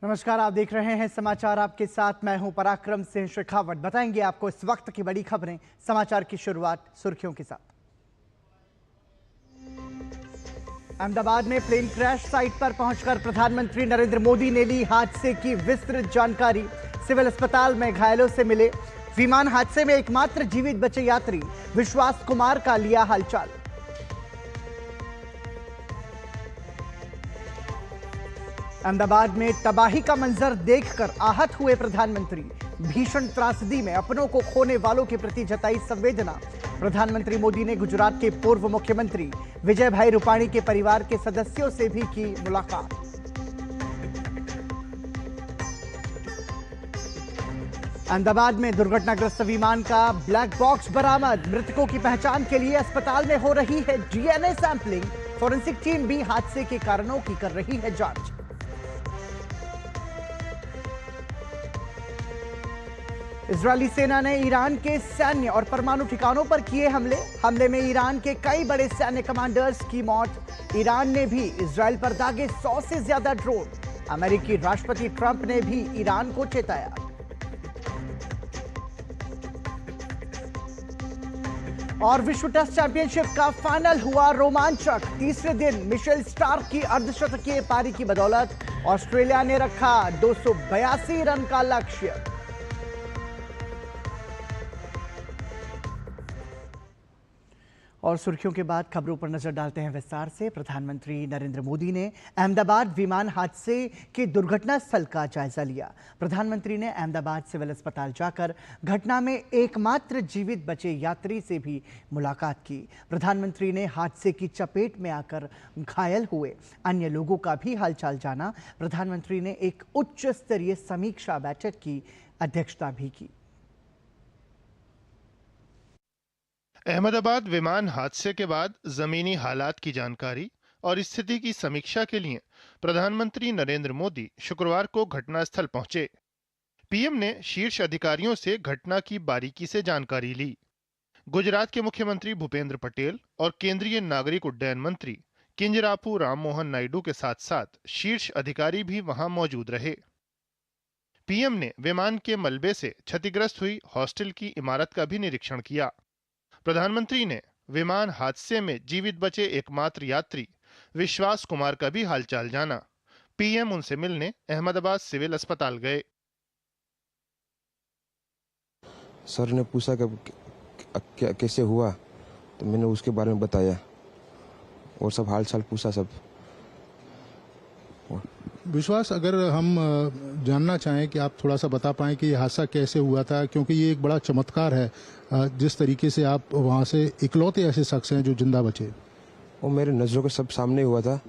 नमस्कार, आप देख रहे हैं समाचार। आपके साथ मैं हूं पराक्रम सिंह शेखावत। बताएंगे आपको इस वक्त की बड़ी खबरें। समाचार की शुरुआत सुर्खियों के साथ। अहमदाबाद में प्लेन क्रैश साइट पर पहुंचकर प्रधानमंत्री नरेंद्र मोदी ने ली हादसे की विस्तृत जानकारी। सिविल अस्पताल में घायलों से मिले। विमान हादसे में एकमात्र जीवित बचे यात्री विश्वास कुमार का लिया हालचाल। अहमदाबाद में तबाही का मंजर देखकर आहत हुए प्रधानमंत्री। भीषण त्रासदी में अपनों को खोने वालों के प्रति जताई संवेदना। प्रधानमंत्री मोदी ने गुजरात के पूर्व मुख्यमंत्री विजय भाई रूपाणी के परिवार के सदस्यों से भी की मुलाकात। अहमदाबाद में दुर्घटनाग्रस्त विमान का ब्लैक बॉक्स बरामद। मृतकों की पहचान के लिए अस्पताल में हो रही है डीएनए सैंपलिंग। फॉरेंसिक टीम भी हादसे के कारणों की कर रही है जांच। इजरायली सेना ने ईरान के सैन्य और परमाणु ठिकानों पर किए हमले में ईरान के कई बड़े सैन्य कमांडर्स की मौत। ईरान ने भी इजरायल पर दागे 100 से ज्यादा ड्रोन। अमेरिकी राष्ट्रपति ट्रंप ने भी ईरान को चेताया। और विश्व टेस्ट चैंपियनशिप का फाइनल हुआ रोमांचक। तीसरे दिन मिशेल स्टार्क की अर्धशतकीय पारी की बदौलत ऑस्ट्रेलिया ने रखा 282 रन का लक्ष्य। और सुर्खियों के बाद खबरों पर नजर डालते हैं विस्तार से। प्रधानमंत्री नरेंद्र मोदी ने अहमदाबाद विमान हादसे के दुर्घटना स्थल का जायजा लिया। प्रधानमंत्री ने अहमदाबाद सिविल अस्पताल जाकर घटना में एकमात्र जीवित बचे यात्री से भी मुलाकात की। प्रधानमंत्री ने हादसे की चपेट में आकर घायल हुए अन्य लोगों का भी हालचाल जाना। प्रधानमंत्री ने एक उच्च स्तरीय समीक्षा बैठक की अध्यक्षता भी की। अहमदाबाद विमान हादसे के बाद जमीनी हालात की जानकारी और स्थिति की समीक्षा के लिए प्रधानमंत्री नरेंद्र मोदी शुक्रवार को घटनास्थल पहुंचे। पीएम ने शीर्ष अधिकारियों से घटना की बारीकी से जानकारी ली। गुजरात के मुख्यमंत्री भूपेंद्र पटेल और केंद्रीय नागरिक उड्डयन मंत्री किंजरापू राममोहन नायडू के साथ साथ शीर्ष अधिकारी भी वहां मौजूद रहे। पीएम ने विमान के मलबे से क्षतिग्रस्त हुई हॉस्टल की इमारत का भी निरीक्षण किया। प्रधानमंत्री ने विमान हादसे में जीवित बचे एकमात्र यात्री विश्वास कुमार का भी हालचाल जाना। पीएम उनसे मिलने अहमदाबाद सिविल अस्पताल गए। सर ने पूछा कि कैसे हुआ, तो मैंने उसके बारे में बताया और सब हालचाल पूछा सब। विश्वास, अगर हम जानना चाहें कि आप थोड़ा सा बता पाएं कि ये हादसा कैसे हुआ था, क्योंकि ये एक बड़ा चमत्कार है जिस तरीके से आप वहाँ से इकलौते ऐसे शख्स हैं जो जिंदा बचे। वो मेरे नज़रों के सब सामने हुआ था।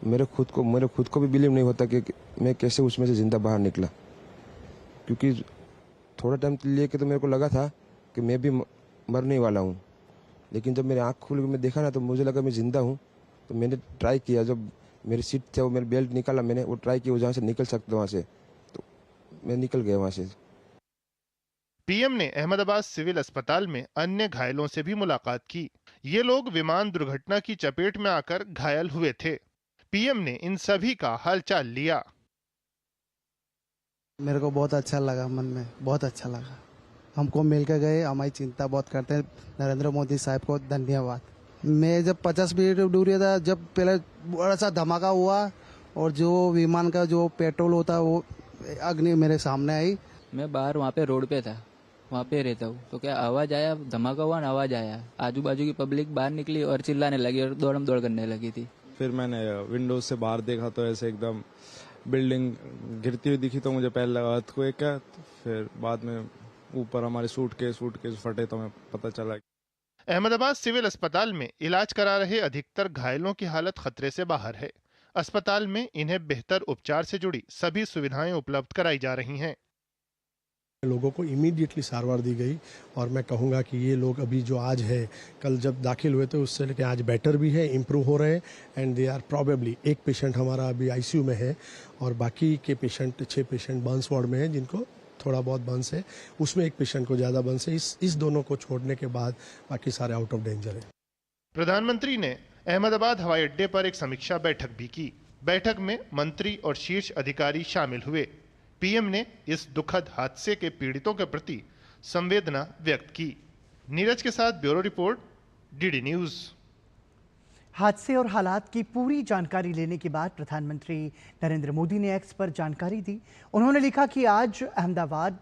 मेरे खुद को भी बिलीव नहीं होता कि मैं कैसे उसमें से जिंदा बाहर निकला, क्योंकि थोड़ा टाइम लिए कि तो मेरे को लगा था कि मैं भी मरने वाला हूँ, लेकिन जब मेरी आँख खुल के मैं देखा ना तो मुझे लगा मैं जिंदा हूँ। तो मैंने ट्राई किया, जब मेरी सीट थे वो मेरी बेल्ट निकाला, मैंने वो ट्राई किया जहाँ से निकल सकता वहाँ से, तो मैं निकल गया वहाँ से। पीएम ने अहमदाबाद सिविल अस्पताल में अन्य घायलों से भी मुलाकात की। ये लोग विमान दुर्घटना की चपेट में आकर घायल हुए थे। पीएम ने इन सभी का हालचाल लिया। मेरे को बहुत अच्छा लगा, मन में बहुत अच्छा लगा। हमको मिलकर गए, हमारी चिंता बहुत करते हैं। नरेंद्र मोदी साहब को धन्यवाद। मैं जब 50 मिनट दूर था, जब पहले बड़ा सा धमाका हुआ और जो विमान का जो पेट्रोल होता है वो अग्नि मेरे सामने आई। मैं बाहर वहाँ पे रोड पे था, वहाँ पे रहता हूँ, तो क्या आवाज आया, धमाका हुआ ना, आवाज आया, आजू बाजू की पब्लिक बाहर निकली और चिल्लाने लगी और दौड़म दौड़ करने लगी थी। फिर मैंने विंडो से बाहर देखा तो ऐसे एकदम बिल्डिंग गिरती हुई दिखी, तो मुझे पहले लगा अर्थक्वेक है, तो फिर बाद में ऊपर हमारे सूटकेस फटे तो हमें पता चला। अहमदाबाद सिविल अस्पताल में इलाज करा रहे अधिकतर घायलों की हालत खतरे से बाहर है। अस्पताल में इन्हें बेहतर उपचार से जुड़ी सभी सुविधाएं उपलब्ध कराई जा रही हैं। लोगों को इमीडिएटली सारवार दी गई और मैं कहूँगा कि ये लोग अभी जो आज है, कल जब दाखिल हुए थे उससे लेकर आज बेटर भी है, इम्प्रूव हो रहे हैं एंड दे आर प्रॉबेबली। एक पेशेंट हमारा अभी आईसीयू में है और बाकी के पेशेंट 6 पेशेंट बर्न्स वार्ड में है जिनको थोड़ा बहुत बंस है, उसमें एक पेशेंट को ज़्यादा बंस है। इस दोनों को छोड़ने के बाद बाकी सारे आउट ऑफ डेंजर है। प्रधानमंत्री ने अहमदाबाद हवाई अड्डे पर एक समीक्षा बैठक भी की। बैठक में मंत्री और शीर्ष अधिकारी शामिल हुए। पीएम ने इस दुखद हादसे के पीड़ितों के प्रति संवेदना व्यक्त की। नीरज के साथ ब्यूरो रिपोर्ट, डीडी न्यूज। हादसे और हालात की पूरी जानकारी लेने के बाद प्रधानमंत्री नरेंद्र मोदी ने एक्स पर जानकारी दी। उन्होंने लिखा कि आज अहमदाबाद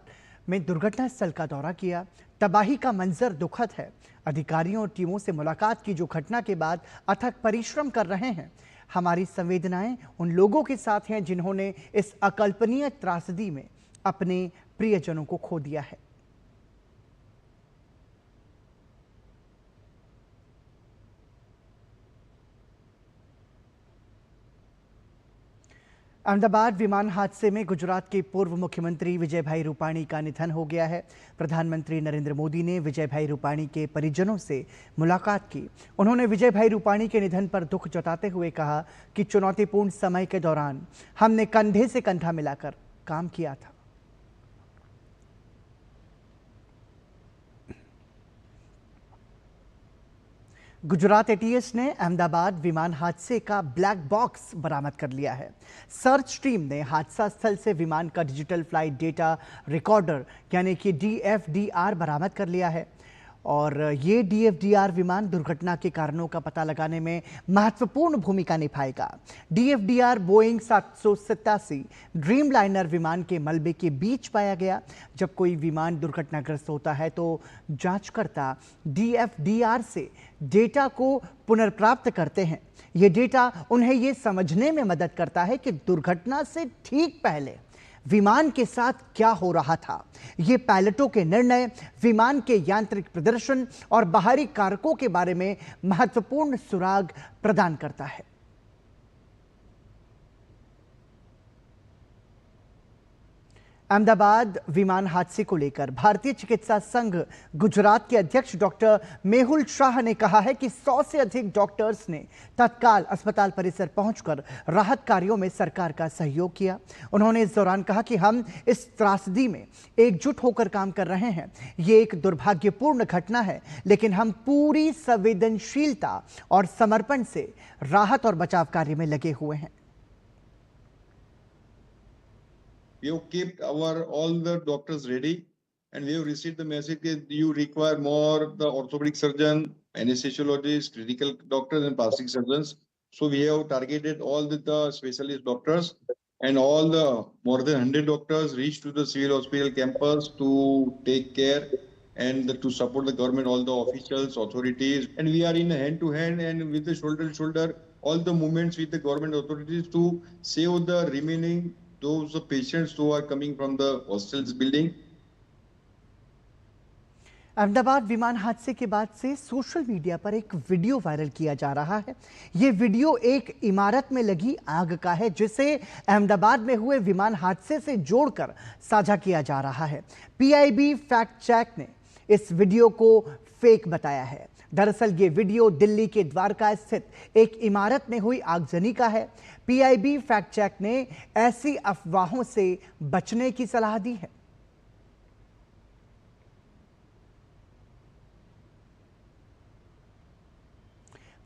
में दुर्घटना स्थल का दौरा किया। तबाही का मंजर दुखद है। अधिकारियों और टीमों से मुलाकात की जो घटना के बाद अथक परिश्रम कर रहे हैं। हमारी संवेदनाएं उन लोगों के साथ हैं जिन्होंने इस अकल्पनीय त्रासदी में अपने प्रियजनों को खो दिया है। अहमदाबाद विमान हादसे में गुजरात के पूर्व मुख्यमंत्री विजय भाई रूपाणी का निधन हो गया है। प्रधानमंत्री नरेंद्र मोदी ने विजय भाई रूपाणी के परिजनों से मुलाकात की। उन्होंने विजय भाई रूपाणी के निधन पर दुख जताते हुए कहा कि चुनौतीपूर्ण समय के दौरान हमने कंधे से कंधा मिलाकर काम किया था। गुजरात एटीएस ने अहमदाबाद विमान हादसे का ब्लैक बॉक्स बरामद कर लिया है। सर्च टीम ने हादसा स्थल से विमान का डिजिटल फ्लाइट डेटा रिकॉर्डर यानी कि DFDR बरामद कर लिया है और ये DFDR विमान दुर्घटना के कारणों का पता लगाने में महत्वपूर्ण भूमिका निभाएगा। DFDR बोइंग 787 ड्रीमलाइनर विमान के मलबे के बीच पाया गया। जब कोई विमान दुर्घटनाग्रस्त होता है तो जांचकर्ता DFDR से डेटा को पुनर्प्राप्त करते हैं। ये डेटा उन्हें ये समझने में मदद करता है कि दुर्घटना से ठीक पहले विमान के साथ क्या हो रहा था। ये पायलटों के निर्णय, विमान के यांत्रिक प्रदर्शन और बाहरी कारकों के बारे में महत्वपूर्ण सुराग प्रदान करता है। अहमदाबाद विमान हादसे को लेकर भारतीय चिकित्सा संघ गुजरात के अध्यक्ष डॉक्टर मेहुल शाह ने कहा है कि 100 से अधिक डॉक्टर्स ने तत्काल अस्पताल परिसर पहुंचकर राहत कार्यों में सरकार का सहयोग किया। उन्होंने इस दौरान कहा कि हम इस त्रासदी में एकजुट होकर काम कर रहे हैं। ये एक दुर्भाग्यपूर्ण घटना है, लेकिन हम पूरी संवेदनशीलता और समर्पण से राहत और बचाव कार्य में लगे हुए हैं। We have kept all the doctors ready, and we have received the message that you require more the orthopedic surgeon, anesthesiologists, critical doctors, and plastic surgeons. So we have targeted all the specialist doctors, and all the more than 100 doctors reached to the civil hospital campus to take care and to support the government, all the officials, authorities, and we are in hand to hand and with the shoulder to shoulder, all the movements with the government authorities to save the remaining those patients who are coming from the hostels building. Ahmedabad विमान हादसे के बाद से social media पर एक video viral किया जा रहा है। ये वीडियो एक इमारत में लगी आग का है, जिसे अहमदाबाद में हुए विमान हादसे से जोड़कर साझा किया जा रहा है। PIB फैक्ट चेक ने इस वीडियो को फेक बताया है। दरअसल ये वीडियो दिल्ली के द्वारका स्थित एक इमारत में हुई आगजनी का है। PIB फैक्ट चेक ने ऐसी अफवाहों से बचने की सलाह दी है।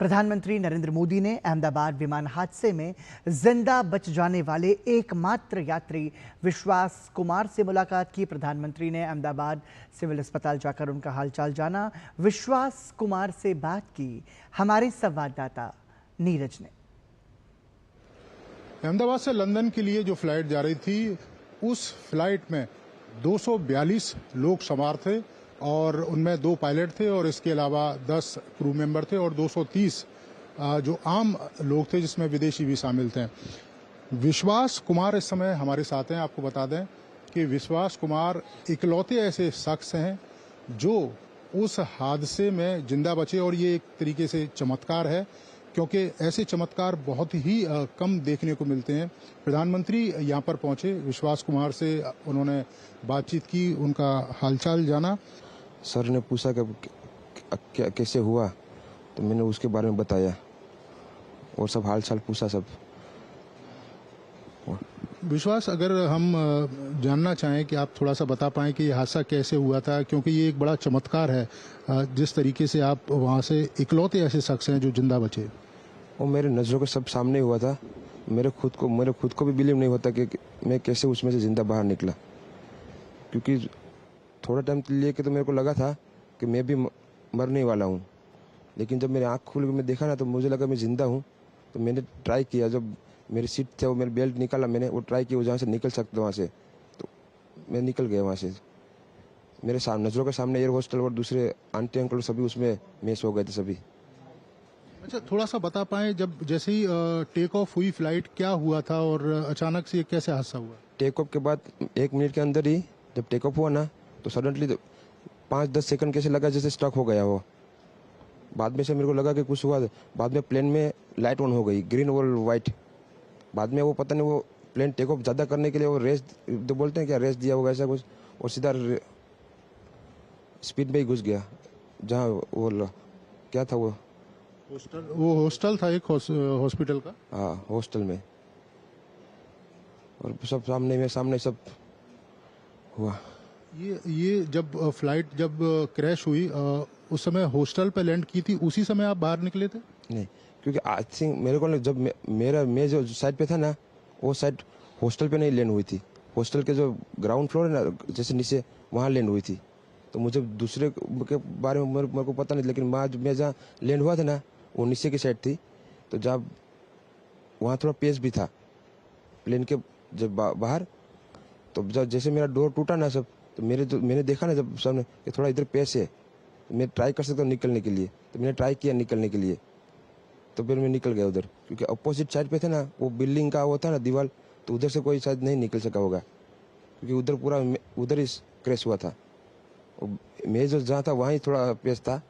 प्रधानमंत्री नरेंद्र मोदी ने अहमदाबाद विमान हादसे में जिंदा बच जाने वाले एकमात्र यात्री विश्वास कुमार से मुलाकात की। प्रधानमंत्री ने अहमदाबाद सिविल अस्पताल जाकर उनका हालचाल जाना। विश्वास कुमार से बात की हमारे संवाददाता नीरज ने। अहमदाबाद से लंदन के लिए जो फ्लाइट जा रही थी, उस फ्लाइट में 242 लोग सवार थे और उनमें 2 पायलट थे और इसके अलावा 10 क्रू मेंबर थे और 230 जो आम लोग थे, जिसमें विदेशी भी शामिल थे। विश्वास कुमार इस समय हमारे साथ हैं। आपको बता दें कि विश्वास कुमार इकलौते ऐसे शख्स हैं जो उस हादसे में जिंदा बचे और ये एक तरीके से चमत्कार है, क्योंकि ऐसे चमत्कार बहुत ही कम देखने को मिलते हैं। प्रधानमंत्री यहाँ पर पहुंचे, विश्वास कुमार से उन्होंने बातचीत की, उनका हालचाल जाना। सर ने पूछा कि कैसे हुआ, तो मैंने उसके बारे में बताया और सब हालचाल पूछा सब। विश्वास, अगर हम जानना चाहें कि आप थोड़ा सा बता पाएं कि ये हादसा कैसे हुआ था, क्योंकि ये एक बड़ा चमत्कार है जिस तरीके से आप वहाँ से इकलौते ऐसे शख्स हैं जो जिंदा बचे। वो मेरे नज़रों के सब सामने हुआ था। मेरे खुद को भी बिलीव नहीं होता कि मैं कैसे उसमें से जिंदा बाहर निकला, क्योंकि थोड़ा टाइम लिए के तो मेरे को लगा था कि मैं भी मरने वाला हूँ, लेकिन जब मेरी आँख खुल के मैं देखा ना तो मुझे लगा मैं जिंदा हूँ। तो मैंने ट्राई किया, जब मेरी सीट थे वो मेरी बेल्ट निकाला, मैंने वो ट्राई किया जहाँ से निकल सकता वहाँ से, तो मैं निकल गया वहाँ से। मेरे नज़रों के सामने एयर हॉस्टल और दूसरे आंटी अंकल सभी उसमें मिस हो गए थे सभी। अच्छा, थोड़ा सा बता पाएं, जब जैसे ही टेक ऑफ हुई फ्लाइट, क्या हुआ था और अचानक से ये कैसे हादसा हुआ? टेक ऑफ के बाद 1 मिनट के अंदर ही जब टेक ऑफ हुआ ना तो सडनली 5-10 सेकंड कैसे लगा जैसे स्टक हो गया वो। बाद में से मेरे को लगा कि कुछ हुआ। बाद में प्लेन में लाइट ऑन हो गई, ग्रीन और वाइट। बाद में वो पता नहीं, वो प्लेन टेक ऑफ ज़्यादा करने के लिए वो रेस तो बोलते हैं क्या, रेस दिया होगा ऐसा कुछ, और सीधा स्पीड में ही घुस गया जहाँ वो क्या था वो हॉस्टल था, एक हॉस्पिटल का। हाँ, हॉस्टल में। और सब सामने सब हुआ। ये जब फ्लाइट जब क्रैश हुई, उस समय हॉस्टल पे लैंड की थी, उसी समय आप बाहर निकले थे? नहीं, क्योंकि आई थिंक मेरे को जब मैं जो साइड पे था ना, वो साइड हॉस्टल पे नहीं लैंड हुई थी। हॉस्टल के जो ग्राउंड फ्लोर है ना, जैसे नीचे, वहाँ लैंड हुई थी। तो मुझे दूसरे के बारे में मेरे को पता नहीं, लेकिन मैं जहाँ लैंड हुआ था ना वो नीचे की साइड थी। तो जब वहाँ थोड़ा पेस भी था प्लेन के जब बाहर, तो जब जैसे मेरा डोर टूटा ना सब, तो मैंने देखा ना जब सामने कि थोड़ा इधर पेस है, तो मैं ट्राई कर सकता हूँ निकलने के लिए। तो मैंने ट्राई किया निकलने के लिए, तो फिर मैं निकल गया उधर, क्योंकि अपोजिट साइड पे थे ना, वो बिल्डिंग का वो था ना दीवार, तो उधर से कोई शायद नहीं निकल सका होगा, क्योंकि उधर पूरा उधर ही क्रैश हुआ था। मैं जो जहाँ था वहाँ ही थोड़ा पेस था।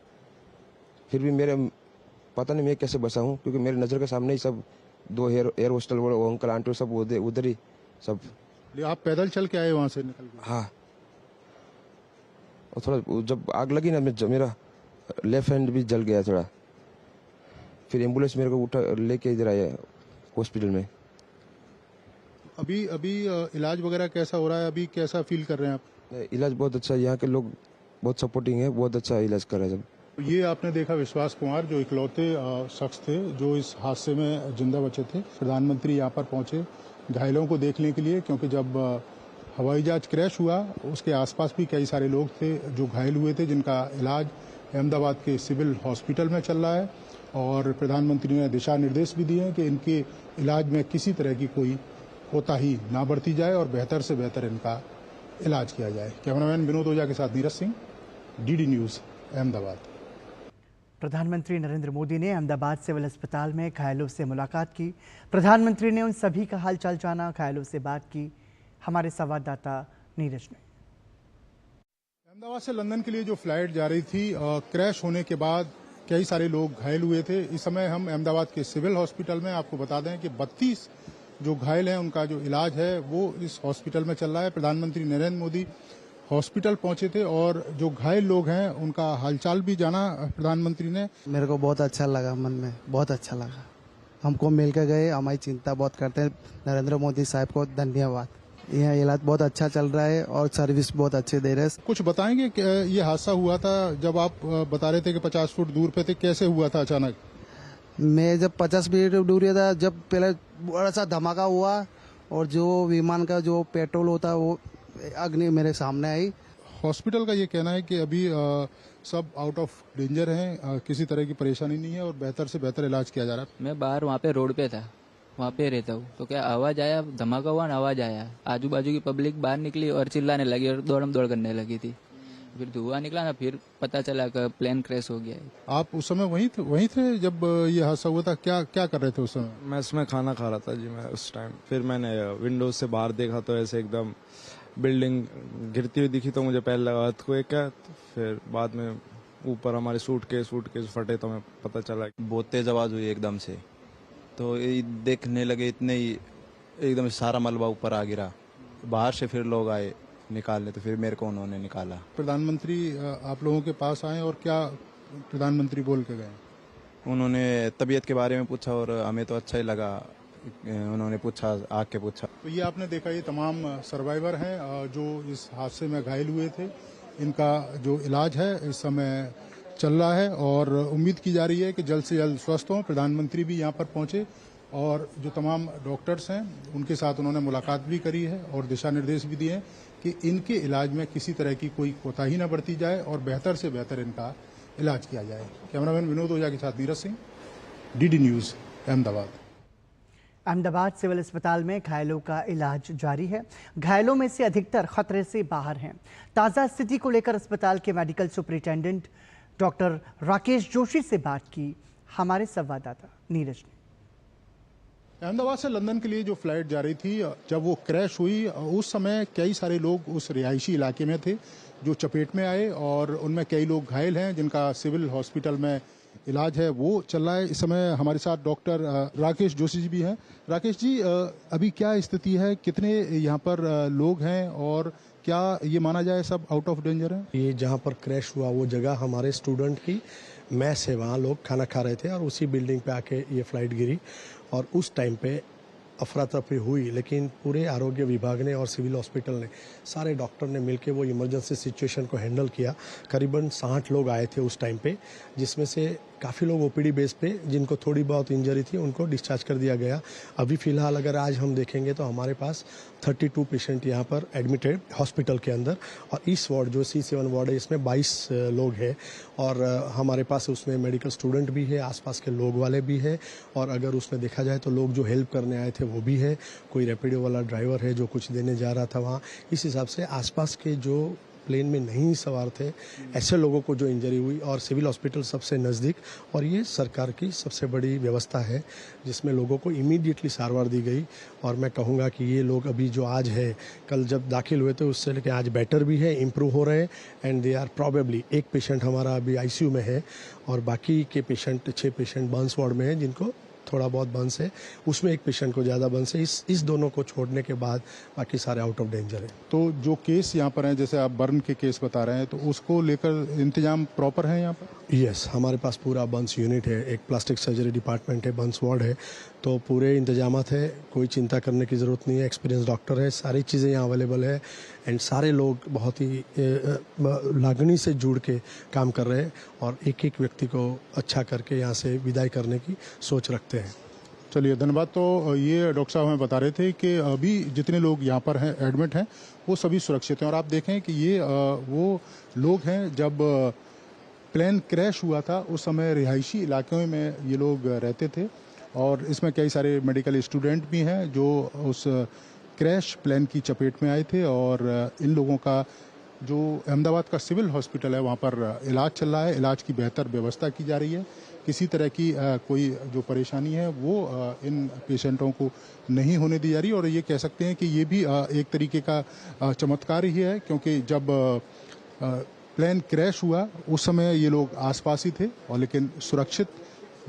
फिर भी मेरे पता नहीं मैं कैसे बचा हूँ, क्योंकि मेरे नज़र के सामने ही सब 2 एयर हॉस्टल वो अंकल आंटी सब उधर ही सब। आप पैदल चल के आए वहाँ से निकल के? हाँ, और थोड़ा जब आग लगी ना, मेरा लेफ्ट हैंड भी जल गया थोड़ा। फिर एम्बुलेंस मेरे को उठा लेके इधर आया हॉस्पिटल में। अभी इलाज वगैरह कैसा हो रहा है? अभी कैसा फील कर रहे हैं आप? इलाज बहुत अच्छा है, यहाँ के लोग बहुत सपोर्टिंग है, बहुत अच्छा इलाज कर रहे हैं सब। ये आपने देखा विश्वास कुमार, जो इकलौते शख्स थे जो इस हादसे में जिंदा बचे थे। प्रधानमंत्री यहाँ पर पहुंचे घायलों को देखने के लिए, क्योंकि जब हवाई जहाज क्रैश हुआ उसके आसपास भी कई सारे लोग थे जो घायल हुए थे, जिनका इलाज अहमदाबाद के सिविल हॉस्पिटल में चल रहा है। और प्रधानमंत्री ने दिशा निर्देश भी दिए हैं कि इनके इलाज में किसी तरह की कोई कोताही ना बरती जाए और बेहतर से बेहतर इनका इलाज किया जाए। कैमरामैन विनोद ओझा के साथ नीरज सिंह, डीडी न्यूज़, अहमदाबाद। प्रधानमंत्री नरेंद्र मोदी ने अहमदाबाद सिविल अस्पताल में घायलों से मुलाकात की। प्रधानमंत्री ने उन सभी का हालचाल जाना, घायलों से बात की। हमारे संवाददाता नीरज ने। अहमदाबाद से लंदन के लिए जो फ्लाइट जा रही थी, क्रैश होने के बाद कई सारे लोग घायल हुए थे। इस समय हम अहमदाबाद के सिविल हॉस्पिटल में, आपको बता दें कि 32 जो घायल हैं उनका जो इलाज है वो इस हॉस्पिटल में चल रहा है। प्रधानमंत्री नरेंद्र मोदी हॉस्पिटल पहुंचे थे और जो घायल लोग हैं उनका हालचाल भी जाना प्रधानमंत्री ने। मेरे को बहुत अच्छा लगा, मन में बहुत अच्छा लगा। हमको मिल के गए, हमारी चिंता बहुत करते हैं। नरेंद्र मोदी साहब को धन्यवाद। यहाँ इलाज बहुत अच्छा चल रहा है और सर्विस बहुत अच्छे दे रहे हैं। कुछ बताएंगे कि ये हादसा हुआ था, जब आप बता रहे थे कि 50 फुट दूर पे थे, कैसे हुआ था अचानक? मैं जब 50 फीट दूर था, जब पहले बड़ा सा धमाका हुआ और जो विमान का जो पेट्रोल होता वो अग्नि मेरे सामने आई। हॉस्पिटल का ये कहना है कि अभी सब आउट ऑफ डेंजर हैं, किसी तरह की परेशानी नहीं है और बेहतर से बेहतर इलाज किया जा रहा है। मैं बाहर वहाँ पे रोड पे था, वहाँ पे रहता हूँ, तो क्या आवाज आया, धमाका हुआ ना, आवाज आया, आजू बाजू की पब्लिक बाहर निकली और चिल्लाने लगी और दौड़म दौड़ करने लगी थी। फिर धुआं निकला ना, फिर पता चला कि प्लेन क्रैश हो गया है। आप उस समय वहीं थे जब ये हादसा हुआ था? क्या कर रहे थे उस समय? मैं इसमें खाना खा रहा था जी मैं उस टाइम। फिर मैंने विंडोज से बाहर देखा तो ऐसे एकदम बिल्डिंग गिरती हुई दिखी, तो मुझे पहले लगा अर्थक्वेक है। तो फिर बाद में ऊपर हमारे सूटकेस फटे, तो मैं पता चला बहुत तेज आवाज हुई एकदम से, तो देखने लगे इतने ही एकदम सारा मलबा ऊपर आ गिरा। बाहर से फिर लोग आए निकालने, तो फिर मेरे को उन्होंने निकाला। प्रधानमंत्री आप लोगों के पास आए और क्या प्रधानमंत्री बोल के गए? उन्होंने तबीयत के बारे में पूछा और हमें तो अच्छा ही लगा, उन्होंने पूछा, आके पूछा। तो ये आपने देखा, ये तमाम सर्वाइवर हैं जो इस हादसे में घायल हुए थे। इनका जो इलाज है इस समय चल रहा है और उम्मीद की जा रही है कि जल्द से जल्द स्वस्थ हों। प्रधानमंत्री भी यहाँ पर पहुंचे और जो तमाम डॉक्टर्स हैं उनके साथ उन्होंने मुलाकात भी करी है और दिशा निर्देश भी दिए हैं कि इनके इलाज में किसी तरह की कोई कोताही न बरती जाए और बेहतर से बेहतर इनका इलाज किया जाए। कैमरामैन विनोद ओझा के साथ Neeraj Singh, DD news, Ahmedabad. Ahmedabad civil अस्पताल में घायलों का इलाज जारी है। घायलों में से अधिकतर खतरे से बाहर हैं। ताज़ा स्थिति को लेकर अस्पताल के medical superintendent doctor Rakesh Joshi से बात की हमारे संवाददाता नीरज ने। अहमदाबाद से लंदन के लिए जो फ्लाइट जा रही थी, जब वो क्रैश हुई उस समय कई सारे लोग उस रिहायशी इलाके में थे जो चपेट में आए और उनमें कई लोग घायल हैं जिनका सिविल हॉस्पिटल में इलाज है वो चल रहा है। इस समय हमारे साथ डॉक्टर राकेश जोशी जी भी हैं। राकेश जी, अभी क्या स्थिति है, कितने यहाँ पर लोग हैं और क्या ये माना जाए सब आउट ऑफ डेंजर है? ये जहाँ पर क्रैश हुआ वो जगह हमारे स्टूडेंट की मैस है, वहाँ लोग खाना खा रहे थे और उसी बिल्डिंग पे आके ये फ्लाइट गिरी और उस टाइम पे अफरा तफरी हुई। लेकिन पूरे आरोग्य विभाग ने और सिविल हॉस्पिटल ने, सारे डॉक्टर ने मिलकर वो इमरजेंसी सिचुएशन को हैंडल किया। करीबन 60 लोग आए थे उस टाइम पे, जिसमें से काफ़ी लोग ओपीडी बेस पे जिनको थोड़ी बहुत इंजरी थी उनको डिस्चार्ज कर दिया गया। अभी फ़िलहाल अगर आज हम देखेंगे तो हमारे पास 32 पेशेंट यहाँ पर एडमिटेड हॉस्पिटल के अंदर और इस वार्ड जो C7 वार्ड है इसमें 22 लोग हैं और हमारे पास उसमें मेडिकल स्टूडेंट भी है, आसपास के लोग वाले भी है और अगर उसमें देखा जाए तो लोग जो हेल्प करने आए थे वो भी है। कोई रैपिडो वाला ड्राइवर है जो कुछ देने जा रहा था वहाँ। इस हिसाब से आसपास के जो प्लेन में नहीं सवार थे ऐसे लोगों को जो इंजरी हुई और सिविल हॉस्पिटल सबसे नज़दीक और ये सरकार की सबसे बड़ी व्यवस्था है जिसमें लोगों को इमीडिएटली सारवार दी गई। और मैं कहूँगा कि ये लोग अभी जो आज है, कल जब दाखिल हुए थे उससे लेकर आज बेटर भी है, इम्प्रूव हो रहे हैं एंड दे आर प्रॉबेबली। एक पेशेंट हमारा अभी आईसीयू में है और बाकी के पेशेंट 6 पेशेंट बर्न्स वार्ड में हैं जिनको थोड़ा बहुत बर्न्स है, उसमें एक पेशेंट को ज़्यादा बर्न्स है। इस दोनों को छोड़ने के बाद बाकी सारे आउट ऑफ डेंजर है। तो जो केस यहाँ पर हैं, जैसे आप बर्न के केस बता रहे हैं, तो उसको लेकर इंतजाम प्रॉपर है यहाँ पर? यस, हमारे पास पूरा बर्न्स यूनिट है, एक प्लास्टिक सर्जरी डिपार्टमेंट है, बर्न्स वार्ड है, तो पूरे इंतजामात है, कोई चिंता करने की ज़रूरत नहीं है। एक्सपीरियंस डॉक्टर है, सारी चीज़ें यहाँ अवेलेबल है एंड सारे लोग बहुत ही लागनी से जुड़ के काम कर रहे हैं और एक एक व्यक्ति को अच्छा करके यहाँ से विदाई करने की सोच रखते हैं। चलिए, धन्यवाद। तो ये डॉक्टर साहब हमें बता रहे थे कि अभी जितने लोग यहाँ पर हैं एडमिट हैं वो सभी सुरक्षित हैं और आप देखें कि ये वो लोग हैं जब प्लेन क्रैश हुआ था उस समय रिहायशी इलाकों में ये लोग रहते थे और इसमें कई सारे मेडिकल स्टूडेंट भी हैं जो उस क्रैश प्लेन की चपेट में आए थे और इन लोगों का जो अहमदाबाद का सिविल हॉस्पिटल है वहाँ पर इलाज चल रहा है। इलाज की बेहतर व्यवस्था की जा रही है। किसी तरह की कोई जो परेशानी है वो इन पेशेंटों को नहीं होने दी जा रही और ये कह सकते हैं कि ये भी एक तरीके का चमत्कार ही है क्योंकि जब प्लेन क्रैश हुआ उस समय ये लोग आसपास ही थे और लेकिन सुरक्षित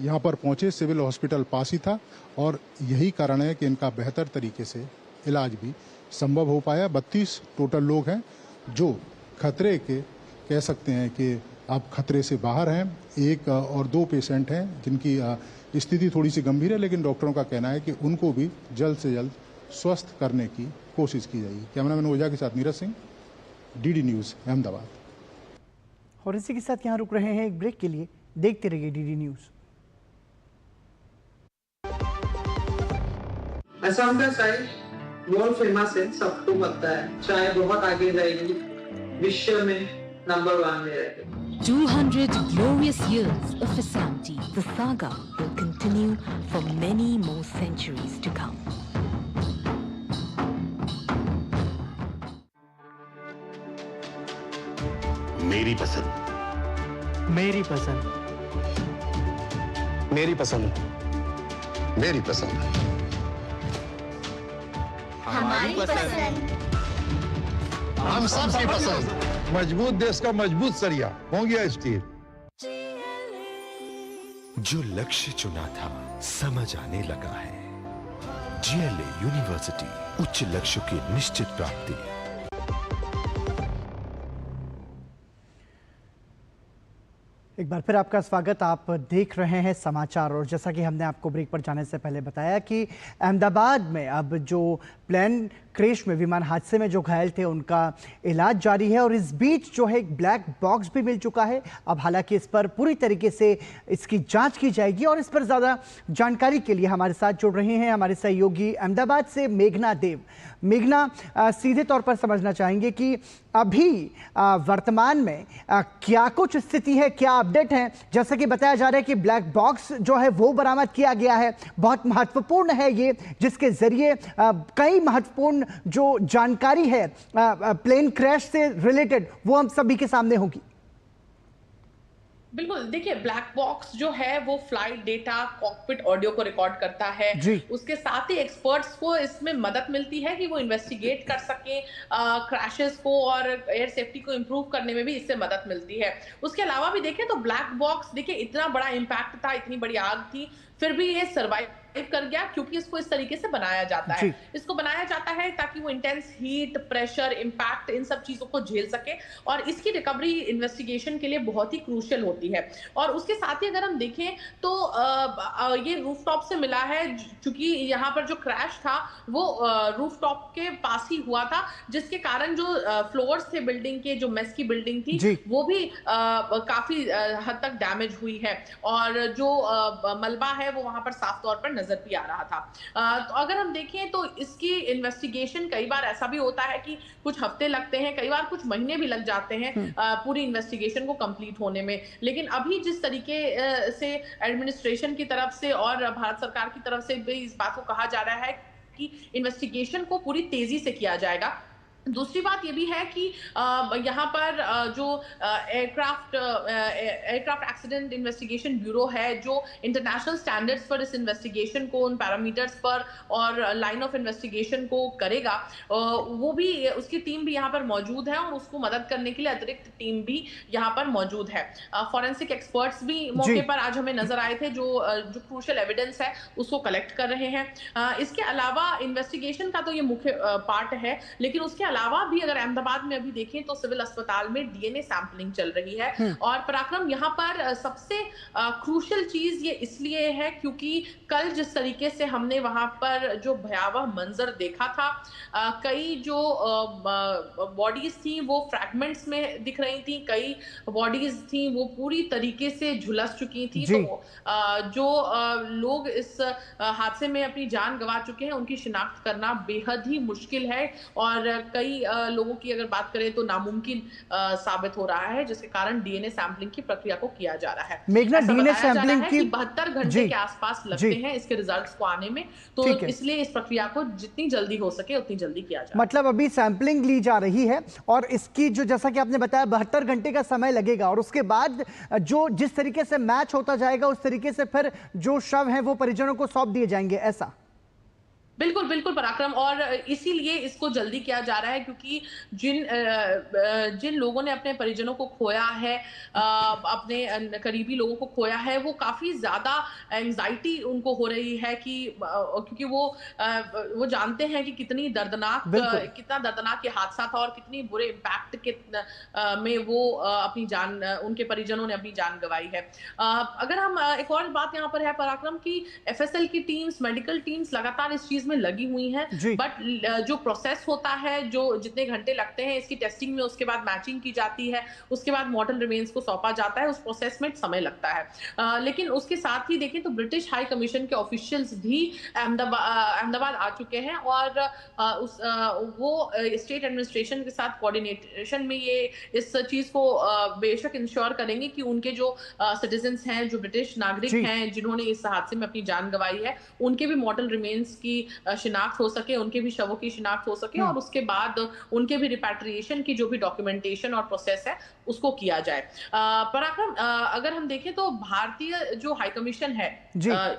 यहाँ पर पहुँचे। सिविल हॉस्पिटल पास ही था और यही कारण है कि इनका बेहतर तरीके से इलाज भी संभव हो पाया। 32 टोटल लोग हैं जो खतरे के कह सकते हैं कि आप खतरे से बाहर हैं। 1 और 2 पेशेंट हैं जिनकी स्थिति थोड़ी सी गंभीर है लेकिन डॉक्टरों का कहना है कि उनको भी जल्द से जल्द स्वस्थ करने की कोशिश की जाएगी। कैमरामैन ओझा के साथ नीरज सिंह, डीडी न्यूज़, अहमदाबाद। और इसी के साथ यहाँ रुक रहे हैं एक ब्रेक के लिए। देखते रहिए डीडी न्यूज़। असम का चाय वर्ल्ड फेमस है, सबको पता है। चाय बहुत आगे जाएगी, विश्व में नंबर 1 में रहेगी। 200 glorious years of Assamti. The saga will continue for many more centuries to come. मेरी पसंद, मेरी पसंद, मेरी पसंद, मेरी पसंद, हमारी पसंद, हम सबकी पसंद। मजबूत देश का मजबूत सरिया हो गया स्टील। जो लक्ष्य चुना था समझ आने लगा है। GLA यूनिवर्सिटी, उच्च लक्ष्य की निश्चित प्राप्ति। एक बार फिर आपका स्वागत। आप देख रहे हैं समाचार और जैसा कि हमने आपको ब्रेक पर जाने से पहले बताया कि अहमदाबाद में अब जो प्लेन क्रैश में विमान हादसे में जो घायल थे उनका इलाज जारी है और इस बीच जो है एक ब्लैक बॉक्स भी मिल चुका है। अब हालांकि इस पर पूरी तरीके से इसकी जांच की जाएगी और इस पर ज़्यादा जानकारी के लिए हमारे साथ जुड़ रहे हैं हमारे सहयोगी अहमदाबाद से मेघना देव। मेघना, सीधे तौर पर समझना चाहेंगे कि अभी वर्तमान में क्या कुछ स्थिति है, क्या अपडेट है? जैसा कि बताया जा रहा है कि ब्लैक बॉक्स जो है वो बरामद किया गया है, बहुत महत्वपूर्ण है ये, जिसके जरिए कई महत्वपूर्ण जो जानकारी है प्लेन क्रैश से रिलेटेड वो हम सभी के सामने होगी। बिल्कुल, देखिए ब्लैक बॉक्स जो है वो फ्लाइट डेटा, कॉकपिट ऑडियो को रिकॉर्ड करता है। उसके साथ ही एक्सपर्ट्स को इसमें मदद मिलती है कि वो इन्वेस्टिगेट कर सके क्रैशेस को और एयर सेफ्टी को इम्प्रूव करने में भी इससे मदद मिलती है। उसके अलावा भी देखें तो ब्लैक बॉक्स, देखिए इतना बड़ा इम्पैक्ट था, इतनी बड़ी आग थी, फिर भी ये सर्वाइव कर गया क्योंकि इसको इस तरीके से बनाया जाता है। इसको बनाया जाता है ताकि वो इंटेंस हीट, प्रेशर, इम्पैक्ट, इन सब चीजों को झेल सके और इसकी रिकवरी इन्वेस्टिगेशन के लिए बहुत ही क्रूशियल होती है। और उसके साथ ही अगर हम देखें तो ये रूफटॉप से मिला है, क्योंकि यहाँ पर जो क्रैश था वो रूफटॉप के पास ही हुआ था, जिसके कारण जो फ्लोर्स थे बिल्डिंग के, जो मेस की बिल्डिंग थी वो भी काफी हद तक डैमेज हुई है और जो मलबा है वो वहां पर साफ तौर पर नजर भी आ रहा था। तो अगर हम देखें तो इसकी इन्वेस्टिगेशन कई बार ऐसा भी होता है कि कुछ हफ्ते लगते हैं, कई बार कुछ महीने भी लग जाते हैं पूरी इन्वेस्टिगेशन को कंप्लीट होने में। लेकिन अभी जिस तरीके से एडमिनिस्ट्रेशन की तरफ से और भारत सरकार की तरफ से भी इस बात को कहा जा रहा है कि इन्वेस्टिगेशन को पूरी तेजी से किया जाएगा। दूसरी बात ये भी है कि यहाँ पर जो एयरक्राफ्ट एक्सीडेंट इन्वेस्टिगेशन ब्यूरो है, जो इंटरनेशनल स्टैंडर्ड्स पर इस इन्वेस्टिगेशन को, उन पैरामीटर्स पर और लाइन ऑफ इन्वेस्टिगेशन को करेगा, वो भी, उसकी टीम भी यहाँ पर मौजूद है और उसको मदद करने के लिए अतिरिक्त टीम भी यहाँ पर मौजूद है। फॉरेंसिक एक्सपर्ट्स भी मौके पर आज हमें नजर आए थे, जो क्रूशियल एविडेंस है उसको कलेक्ट कर रहे हैं। इसके अलावा इन्वेस्टिगेशन का तो ये मुख्य पार्ट है, लेकिन उसके अलावा भी अगर अहमदाबाद में अभी देखें तो सिविल अस्पताल में डीएनए सैंपलिंग चल रही है। और पराक्रम, यहाँ पर सबसे क्रूशियल चीज ये इसलिए है क्योंकि कल जिस तरीके से हमने वहां पर जो भयावह मंजर देखा था, कई जो बॉडीज थी वो फ्रैगमेंट्स में दिख रही थी, कई बॉडीज थी वो पूरी तरीके से झुलस चुकी थी। तो जो लोग इस हादसे में अपनी जान गंवा चुके हैं उनकी शिनाख्त करना बेहद ही मुश्किल है और कई लोगों की अगर बात करें तो नामुमकिन साबित हो रहा है, जिसके कारण डीएनए सैंपलिंग की प्रक्रिया को किया जा रहा है। मेघना, डीएनए सैंपलिंग की 72 घंटे के आसपास लगते हैं इसके रिजल्ट्स को आने में, तो इसलिए इस प्रक्रिया को जितनी जल्दी हो सके उतनी जल्दी किया जाए। मतलब अभी सैंपलिंग ली जा रही है और इसकी जो, जैसा कि आपने बताया, 72 घंटे का समय लगेगा और उसके बाद जो जिस तरीके से मैच होता जाएगा उस तरीके से फिर जो शव है वो परिजनों को सौंप दिए जाएंगे, ऐसा? बिल्कुल बिल्कुल पराक्रम, और इसीलिए इसको जल्दी किया जा रहा है क्योंकि जिन लोगों ने अपने परिजनों को खोया है, अपने करीबी लोगों को खोया है, वो काफी ज्यादा एंजाइटी उनको हो रही है कि क्योंकि वो जानते हैं कि कितना दर्दनाक ये हादसा था और कितनी बुरे इम्पैक्ट में वो अपनी जान, उनके परिजनों ने अपनी जान गंवाई है। अगर हम एक और बात यहाँ पर है पराक्रम की एफएसएल की टीम्स, मेडिकल टीम्स लगातार इस चीज में लगी हुई हैं, बट जो प्रोसेस होता है, जो जितने घंटे लगते हैं इसकी टेस्टिंग में, उसके बाद मैचिंग की जाती है, उसके बाद मॉर्टल रिमेन्स को सौंपा जाता है, उस प्रोसेस में समय लगता है। लेकिन उसके साथ ही देखें तो ब्रिटिश हाई कमीशन के ऑफिशियल्स भी अहमदाबाद आ चुके हैं और वो स्टेट एडमिनिस्ट्रेशन के साथ कोऑर्डिनेशन में ये इस चीज को बेशक इंश्योर करेंगे कि उनके जो सिटीजन्स हैं, जो ब्रिटिश नागरिक हैं जिन्होंने इस हादसे में अपनी जान गंवाई है, उनके भी मॉर्टल रिमेन्स की शिनाख्त हो सके, उनके भी शवों की शिनाख्त हो सके और उसके बाद उनके भी रिपैट्रिएशन की जो भी डॉक्यूमेंटेशन और प्रोसेस है उसको किया जाए। पराक्रम, अगर हम देखें तो भारतीय जो हाई कमीशन है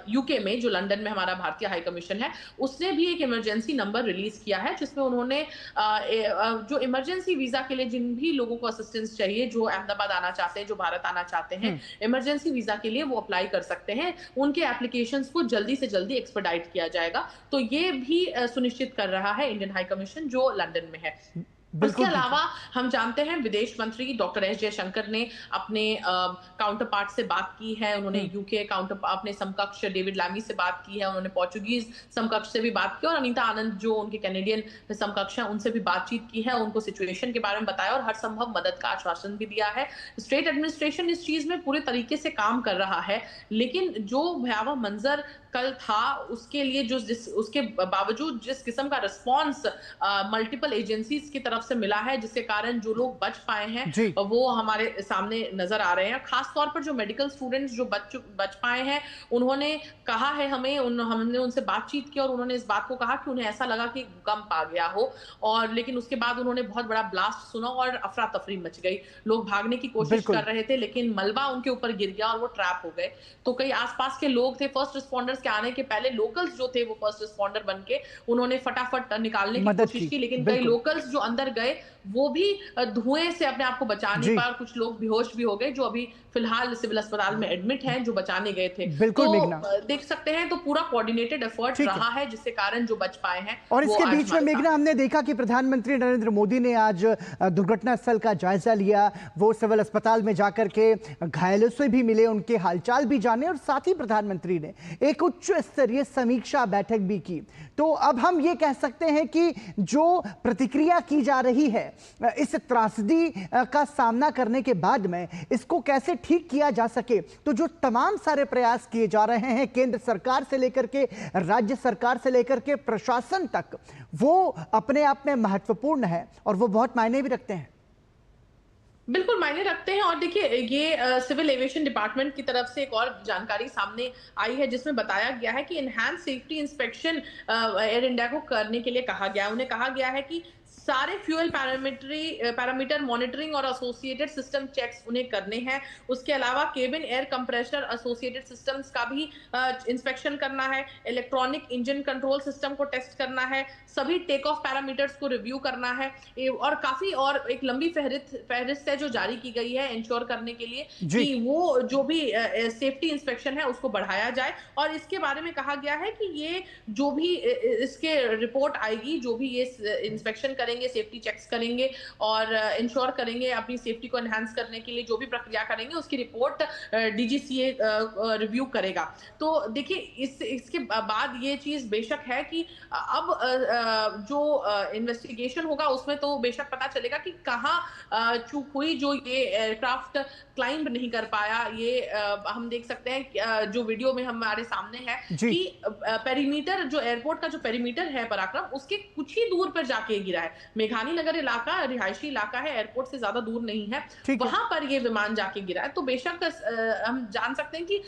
यूके में, जो लंदन में हमारा भारतीय हाई कमीशन है, उसने भी एक इमरजेंसी नंबर रिलीज किया है जिसमें उन्होंने जो इमरजेंसी वीजा के लिए जिन भी लोगों को असिस्टेंस चाहिए, जो अहमदाबाद आना चाहते हैं, जो भारत आना चाहते हैं, इमरजेंसी वीजा के लिए वो अप्लाई कर सकते हैं। उनके एप्लीकेशंस को जल्दी से जल्दी एक्सपेडाइट किया जाएगा। तो ये भी सुनिश्चित कर रहा है इंडियन हाई कमीशन जो लंदन में है। उसके अलावा हम जानते हैं विदेश मंत्री डॉक्टर एस जयशंकर ने अपने काउंटर पार्ट से बात की है। उन्होंने यूके काउंटर अपने समकक्ष डेविड लैमी से बात की है। उन्होंने पोर्चुगीज समकक्ष से भी बात की और अनीता आनंद जो उनके कैनेडियन समकक्ष हैं उनसे भी बातचीत की है। उनको सिचुएशन के बारे में बताया और हर संभव मदद का आश्वासन भी दिया है। स्टेट एडमिनिस्ट्रेशन इस चीज में पूरे तरीके से काम कर रहा है, लेकिन जो भयावह मंजर कल था उसके लिए उसके बावजूद जिस किस्म का रिस्पॉन्स मल्टीपल एजेंसीज की तरफ से मिला है, जिसके कारण जो लोग बच पाए हैं वो हमारे सामने नजर आ रहे हैं। खास तौर पर जो मेडिकल स्टूडेंट्स जो बच पाए हैं, उन्होंने कहा है हमने उनसे बातचीत की और उन्होंने इस बात को कहा कि उन्हें ऐसा लगा कि भूकंप आ गया हो, और लेकिन उसके बाद उन्होंने बहुत बड़ा ब्लास्ट सुना और अफरा तफरी मच गई। लोग भागने की कोशिश कर रहे थे लेकिन मलबा उनके ऊपर गिर गया और वो ट्रैप हो गए। तो कई आसपास के लोग थे, फर्स्ट रिस्पॉन्डर्स के आने के पहले लोकल्स जो थे वो फर्स्ट रिस्पॉन्डर बनके उन्होंने फटाफट निकालने की कोशिश की, लेकिन कई लोकल्स जो अंदर गए वो भी धुएं से अपने आप को बचा नहीं पाए। कुछ लोग बेहोश भी हो गए जो अभी फिलहाल सिविल अस्पताल में एडमिट हैं, जो बचाने गए थे। तो देख सकते हैं तो पूरा कोऑर्डिनेटेड एफर्ट रहा है जिसके कारण जो बच पाए हैं। और इसके बीच में मेघना, हमने देखा कि प्रधानमंत्री नरेंद्र मोदी ने आज दुर्घटना स्थल का जायजा लिया। वो सिविल अस्पताल में जाकर के घायलों से भी मिले, उनके हालचाल भी जाने, और साथ ही प्रधानमंत्री ने एक उच्च स्तरीय समीक्षा बैठक भी की। तो अब हम ये कह सकते हैं कि जो प्रतिक्रिया की जा रही है इस त्रासदी का सामना करने के बाद में इसको कैसे ठीक किया जा सके, तो जो तमाम सारे प्रयास किए जा रहे हैं केंद्र सरकार से लेकर के राज्य सरकार से लेकर के प्रशासन तक, वो अपने आप में महत्वपूर्ण है और वो बहुत मायने भी रखते हैं। बिल्कुल मायने रखते हैं। और देखिए ये सिविल एविएशन डिपार्टमेंट की तरफ से एक और जानकारी सामने आई है जिसमें बताया गया है कि enhance safety inspection air India को करने के लिए कहा गया है। उन्हें कहा गया है कि सारे फ्यूल पैरामीटर मॉनिटरिंग और एसोसिएटेड सिस्टम चेक्स उन्हें करने हैं। उसके अलावा cabin air compressor associated systems का भी इंस्पेक्शन करना है। इलेक्ट्रॉनिक इंजन कंट्रोल सिस्टम को टेस्ट करना है। सभी टेक ऑफ पैरामीटर्स को रिव्यू करना है और काफी और एक लंबी फहरिस्त है जो जारी की गई है इंश्योर करने के लिए कि वो जो भी सेफ्टी इंस्पेक्शन है उसको बढ़ाया जाए। और इसके बारे में कहा गया है कि ये जो भी इसके रिपोर्ट आएगी, जो भी ये इंस्पेक्शन करेंगे, सेफ्टी चेक्स करेंगे और इंश्योर करेंगे अपनी सेफ्टी को एनहांस करने के लिए जो भी प्रक्रिया करेंगे उसकी रिपोर्ट डीजीसीए रिव्यू करेगा। तो देखिए इसके बाद ये चीज बेशक है कि अब जो इन्वेस्टिगेशन होगा उसमें तो बेशक पता चलेगा कि कहाँ चूक हुई, जो ये एयरक्राफ्ट क्लाइंब नहीं कर पाया। ये हम देख सकते हैं जो वीडियो में हमारे सामने है कि पेरीमीटर, जो एयरपोर्ट का जो पेरीमीटर है पराक्रम, उसके कुछ ही दूर पर जाके गिरा है। मेघानी नगर इलाका रिहायशी इलाका है, एयरपोर्ट से ज्यादा दूर नहीं है, वहां पर ये विमान जाके गिरा है। तो बेशक हम जान सकते हैं कि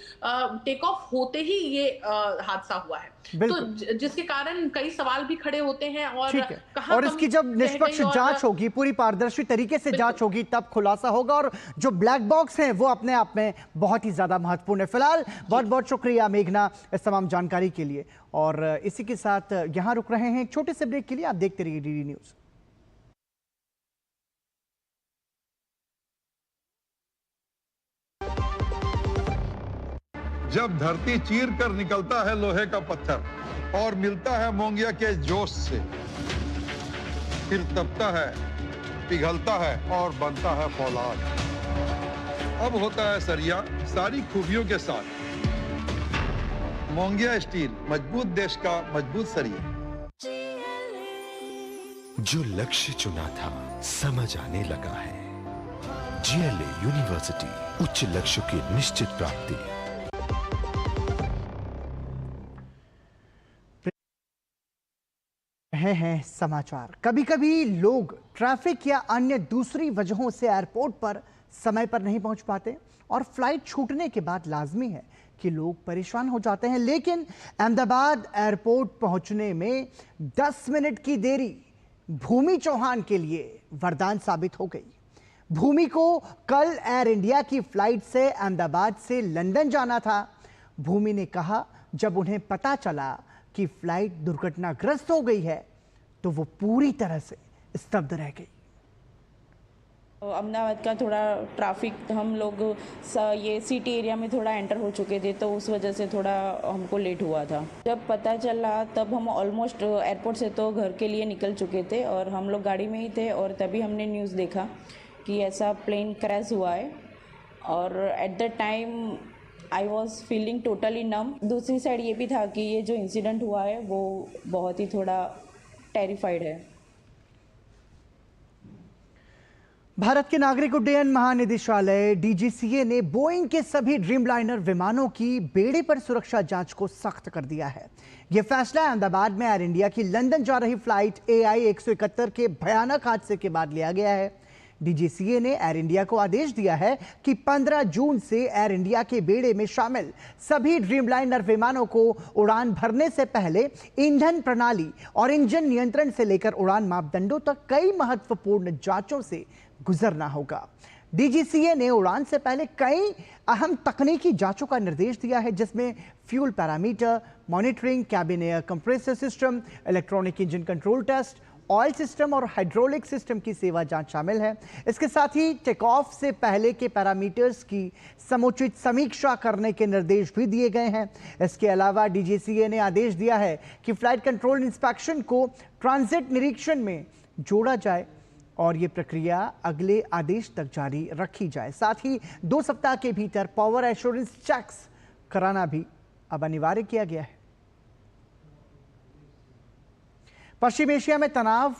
टेक ऑफ होते ही ये हादसा हुआ है, तो जिसके कारण कई सवाल भी खड़े होते हैं। और इसकी जब निष्पक्ष जांच होगी, पूरी पारदर्शी तरीके से जांच होगी, तब खुलासा होगा। और जो ब्लैक बॉक्स हैं वो अपने आप में बहुत ही ज्यादा महत्वपूर्ण है। फिलहाल बहुत बहुत शुक्रिया मेघना इस तमाम जानकारी के लिए। और इसी के साथ यहां रुक रहे हैं एक छोटे से ब्रेक के लिए। आप देखते रहिए डीडी न्यूज। जब धरती चीर कर निकलता है लोहे का पत्थर और मिलता है मोंगिया के जोश से, फिर तपता है, पिघलता है और बनता है फौलाद। अब होता है सरिया सारी खूबियों के साथ। मोंगिया स्टील, मजबूत देश का मजबूत सरिया। जो लक्ष्य चुना था समझ आने लगा है। जीएलए यूनिवर्सिटी, उच्च लक्ष्य की निश्चित प्राप्ति। हैं समाचार। कभी कभी लोग ट्रैफिक या अन्य दूसरी वजहों से एयरपोर्ट पर समय पर नहीं पहुंच पाते और फ्लाइट छूटने के बाद लाजमी है कि लोग परेशान हो जाते हैं। लेकिन अहमदाबाद एयरपोर्ट पहुंचने में 10 मिनट की देरी भूमि चौहान के लिए वरदान साबित हो गई। भूमि को कल एयर इंडिया की फ्लाइट से अहमदाबाद से लंदन जाना था। भूमि ने कहा जब उन्हें पता चला कि फ्लाइट दुर्घटनाग्रस्त हो गई है तो वो पूरी तरह से स्तब्ध रह गई। अहमदाबाद का थोड़ा ट्रैफिक हम लोग ये सिटी एरिया में थोड़ा एंटर हो चुके थे तो उस वजह से थोड़ा हमको लेट हुआ था। जब पता चला तब हम ऑलमोस्ट एयरपोर्ट से तो घर के लिए निकल चुके थे और हम लोग गाड़ी में ही थे और तभी हमने न्यूज़ देखा कि ऐसा प्लेन क्रैश हुआ है और at the time I was feeling totally numb. दूसरी साइड ये भी था कि ये जो इंसिडेंट हुआ है वो बहुत ही थोड़ा टेरिफाइड है। भारत के नागरिक उड्डयन महानिदेशालय डीजीसीए ने बोइंग के सभी ड्रीमलाइनर विमानों की बेड़े पर सुरक्षा जांच को सख्त कर दिया है। यह फैसला अहमदाबाद में एयर इंडिया की लंदन जा रही फ्लाइट AI 171 के भयानक हादसे के बाद लिया गया है। डीजीसीए ने एयर इंडिया को आदेश दिया है कि 15 जून से एयर इंडिया के बेड़े में शामिल सभी ड्रीमलाइनर विमानों को उड़ान भरने से पहले ईंधन प्रणाली और इंजन नियंत्रण से लेकर उड़ान मापदंडों तक कई महत्वपूर्ण जांचों से गुजरना होगा। डीजीसीए ने उड़ान से पहले कई अहम तकनीकी जांचों का निर्देश दिया है, जिसमें fuel parameter monitoring, cabin air compressor system, electronic engine control test, oil system और हाइड्रोलिक सिस्टम की सेवा जांच शामिल है। इसके साथ ही टेक ऑफ से पहले के पैरामीटर्स की समुचित समीक्षा करने के निर्देश भी दिए गए हैं। इसके अलावा डीजीसीए ने आदेश दिया है कि फ्लाइट कंट्रोल इंस्पेक्शन को ट्रांजिट निरीक्षण में जोड़ा जाए और ये प्रक्रिया अगले आदेश तक जारी रखी जाए। साथ ही 2 सप्ताह के भीतर पावर एश्योरेंस चेक्स कराना भी अब अनिवार्य किया गया है। पश्चिम एशिया में तनाव